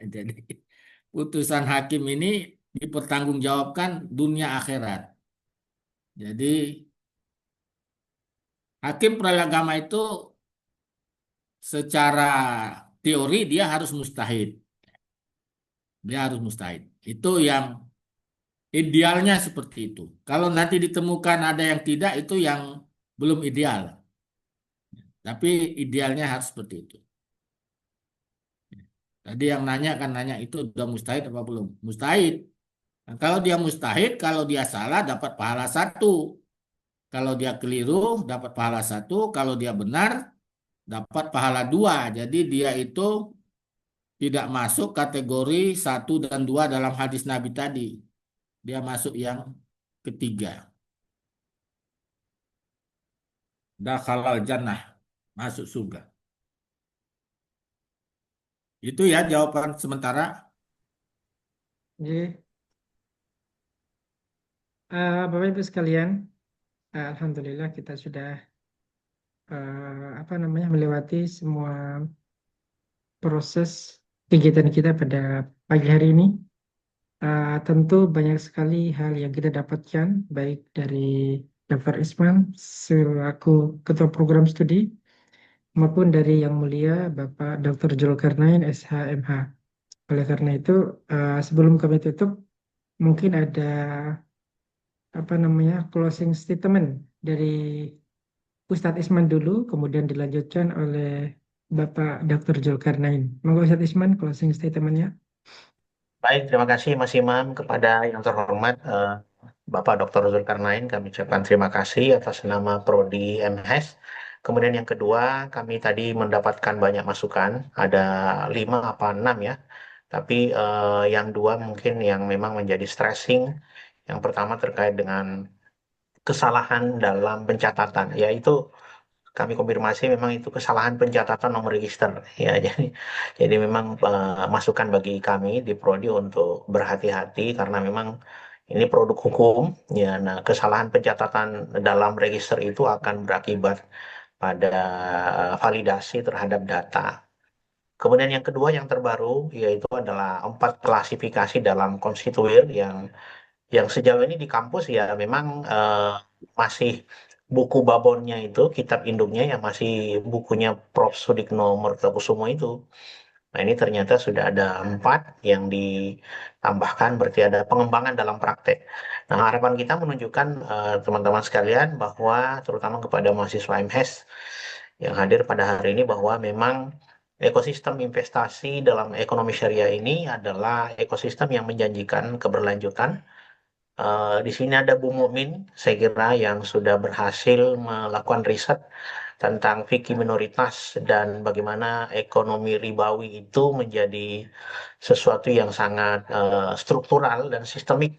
Jadi putusan hakim ini dipertanggungjawabkan dunia akhirat. Jadi hakim peragama itu secara teori dia harus mustahid. Dia harus mustahid. Itu yang idealnya seperti itu. Kalau nanti ditemukan ada yang tidak, itu yang belum ideal. Tapi idealnya harus seperti itu. Tadi yang nanya kan nanya itu udah mustahid apa belum? Mustahid. Nah, kalau dia mustahid, kalau dia salah dapat pahala 1. Kalau dia keliru dapat pahala 1. Kalau dia benar dapat pahala 2. Jadi dia itu tidak masuk kategori 1 dan 2 dalam hadis Nabi tadi. Dia masuk yang ketiga. Dakhalal jannah, masuk surga. Itu ya jawaban sementara. J. Bapak Ibu sekalian, alhamdulillah kita sudah melewati semua proses kegiatan kita pada pagi hari ini. Tentu banyak sekali hal yang kita dapatkan, baik dari Dr. Isman selaku Ketua Program Studi, maupun dari Yang Mulia Bapak Dr. Zulkarnain SHMH. Oleh karena itu, sebelum kami tutup, mungkin ada closing statement dari Ustadz Isman dulu, kemudian dilanjutkan oleh Bapak Dr. Zulkarnain. Monggo Ustadz Isman, closing statementnya. Baik, terima kasih Mas Imam. Kepada yang terhormat Bapak Dr. Zulkarnain, kami ucapkan terima kasih atas nama Prodi MHES. Kemudian yang kedua, kami tadi mendapatkan banyak masukan, ada 5 apa 6 ya. Tapi yang 2 mungkin yang memang menjadi stressing. Yang pertama terkait dengan kesalahan dalam pencatatan, yaitu kami konfirmasi memang itu kesalahan pencatatan nomor register ya. Jadi memang masukan bagi kami di Prodi untuk berhati-hati karena memang ini produk hukum ya. Nah, kesalahan pencatatan dalam register itu akan berakibat pada validasi terhadap data. Kemudian yang kedua yang terbaru yaitu adalah 4 klasifikasi dalam konstituir yang sejauh ini di kampus ya memang masih buku babonnya itu, kitab induknya yang masih bukunya Prof. Sudikno Mertokusumo itu. Nah ini ternyata sudah ada 4 yang ditambahkan, berarti ada pengembangan dalam praktek. Nah harapan kita menunjukkan teman-teman sekalian bahwa terutama kepada mahasiswa MHES yang hadir pada hari ini bahwa memang ekosistem investasi dalam ekonomi syariah ini adalah ekosistem yang menjanjikan keberlanjutan. Di sini ada Bu Mukmin, saya kira yang sudah berhasil melakukan riset tentang fikih minoritas dan bagaimana ekonomi ribawi itu menjadi sesuatu yang sangat struktural dan sistemik,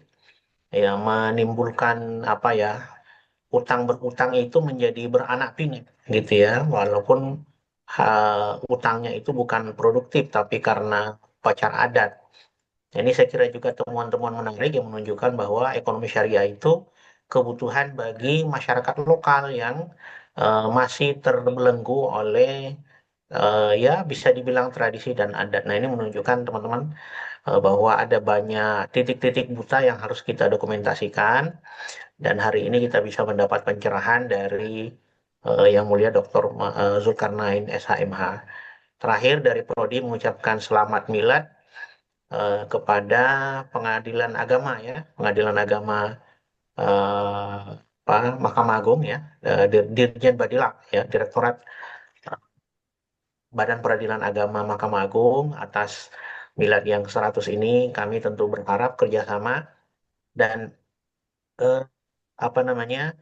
ya menimbulkan apa ya utang berutang itu menjadi beranak pinak gitu ya, walaupun utangnya itu bukan produktif tapi karena pacar adat. Ini saya kira juga temuan-temuan menarik yang menunjukkan bahwa ekonomi syariah itu kebutuhan bagi masyarakat lokal yang masih terbelenggu oleh ya bisa dibilang tradisi dan adat. Nah ini menunjukkan teman-teman bahwa ada banyak titik-titik buta yang harus kita dokumentasikan dan hari ini kita bisa mendapat pencerahan dari Yang Mulia Dr. Zulkarnain SHMH. Terakhir dari Prodi mengucapkan selamat milad kepada pengadilan agama ya, pengadilan agama Mahkamah Agung ya, Dirjen Badilak ya, Direktorat Badan Peradilan Agama Mahkamah Agung atas milad yang 100 ini. Kami tentu berharap kerjasama dan eh, apa namanya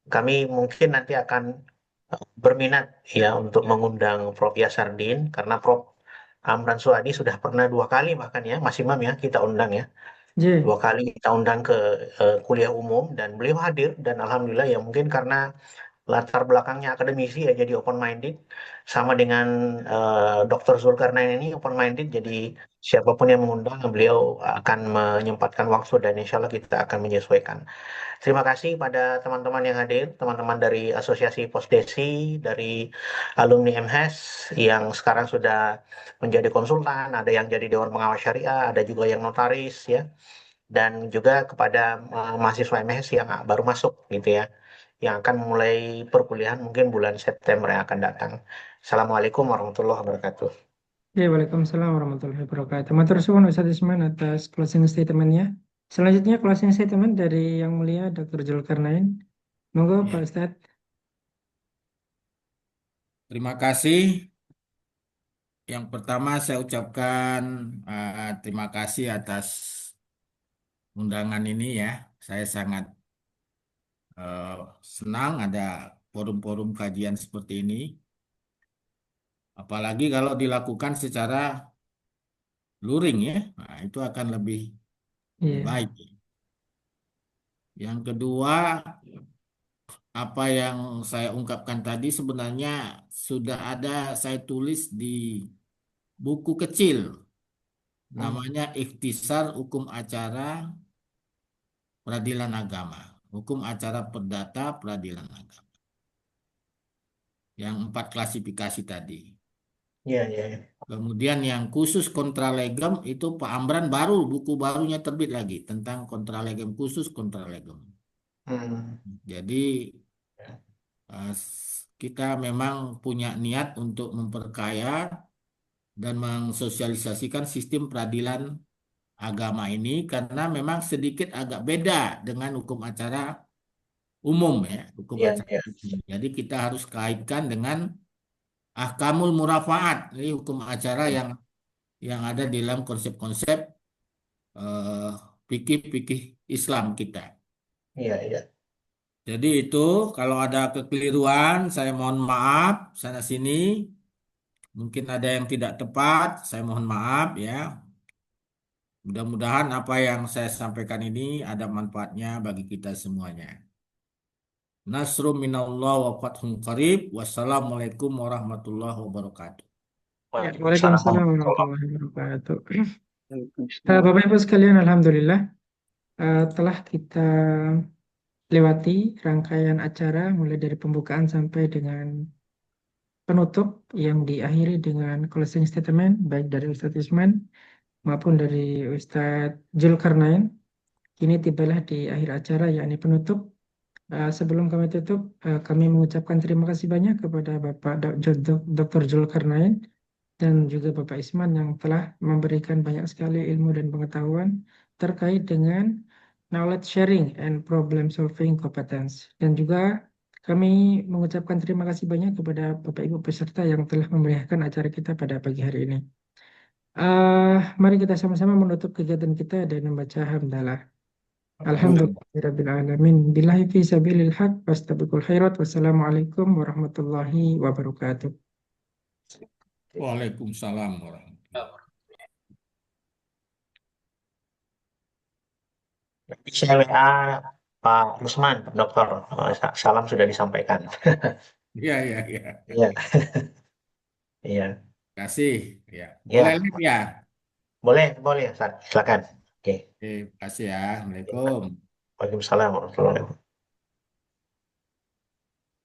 kami mungkin nanti akan berminat ya untuk mengundang Prof. Yasardin karena Prof. Amran Suhadi sudah pernah 2 kali bahkan ya Mas Imam ya kita undang ya. J. 2 kali kita undang ke kuliah umum dan beliau hadir dan alhamdulillah ya mungkin karena latar belakangnya akademisi ya jadi open minded, sama dengan Dr. Zulkarnain ini open minded, jadi siapapun yang mengundang beliau akan menyempatkan waktu dan insya Allah kita akan menyesuaikan. Terima kasih pada teman-teman yang hadir, teman-teman dari Asosiasi Posdesi, dari alumni MHES yang sekarang sudah menjadi konsultan, ada yang jadi Dewan Pengawas Syariah, ada juga yang notaris ya, dan juga kepada mahasiswa MHES yang baru masuk gitu ya, yang akan mulai perkuliahan mungkin bulan September yang akan datang. Assalamualaikum warahmatullahi wabarakatuh. Ya, Waalaikumsalam warahmatullahi wabarakatuh. Matur suwun Ustaz Isman atas closing statement-nya. Selanjutnya closing statement dari Yang Mulia Dr. Zulkarnain. Monggo Pak Ya, Ustaz. terima kasih. Yang pertama saya ucapkan terima kasih atas undangan ini ya. Saya sangat eh, senang ada forum-forum kajian seperti ini. Apalagi kalau dilakukan secara luring ya, nah, itu akan lebih Iya, baik. Yang kedua, apa yang saya ungkapkan tadi sebenarnya sudah ada saya tulis di buku kecil, namanya Ikhtisar Hukum Acara Peradilan Agama, Hukum Acara Perdata Peradilan Agama, yang 4 klasifikasi tadi. Iya, iya, iya. Kemudian yang khusus kontralegem itu Pak Amran baru buku barunya terbit lagi tentang kontralegem khusus kontralegem. Hmm. Jadi kita memang punya niat untuk memperkaya dan mensosialisasikan sistem peradilan agama ini karena memang sedikit agak beda dengan hukum acara umum ya, hukum Iya, acara iya. umum. Jadi kita harus kaitkan dengan ahkamul murafaat, ini hukum acara yang ada di dalam konsep-konsep eh, fikih-fikih Islam kita. Iya, iya. Jadi itu kalau ada kekeliruan saya mohon maaf sana sini. Mungkin ada yang tidak tepat, saya mohon maaf ya. Mudah-mudahan apa yang saya sampaikan ini ada manfaatnya bagi kita semuanya. Nasrum minallah wa fathun qarib. Wassalamualaikum warahmatullahi wabarakatuh. ya, Waalaikumsalam Waalaikumsalam warahmatullahi warahmatullahi wabarakatuh. Waalaikumsalam. Bapak Ibu sekalian, Alhamdulillah telah kita lewati rangkaian acara mulai dari pembukaan sampai dengan penutup yang diakhiri dengan closing statement baik dari Ustadz Isman maupun dari Ustadz Zulkarnain. Kini tibalah di akhir acara yakni penutup. Sebelum kami tutup, kami mengucapkan terima kasih banyak kepada Bapak Dr. Zulkarnain dan juga Bapak Isman yang telah memberikan banyak sekali ilmu dan pengetahuan terkait dengan knowledge sharing and problem solving competence. Dan juga kami mengucapkan terima kasih banyak kepada Bapak Ibu peserta yang telah memeriahkan acara kita pada pagi hari ini. Mari kita sama-sama menutup kegiatan kita dan membaca hamdalah. Alhamdulillahirrabbilalamin. Billahi fi sabilil haq, fastabiqul khairat. Wassalamualaikum warahmatullahi wabarakatuh. Waalaikumsalam warahmatullahi wabarakatuh. Saya WA Pak Rusman, dokter. Salam sudah disampaikan. Iya, iya, iya. Iya, iya, Kasih. Ya. Boleh iya. lihat ya. Boleh, boleh, Ustaz. Silakan. Oke. Oke, kasih ya. Assalamualaikum. Waalaikumsalam warahmatullahi wabarakatuh.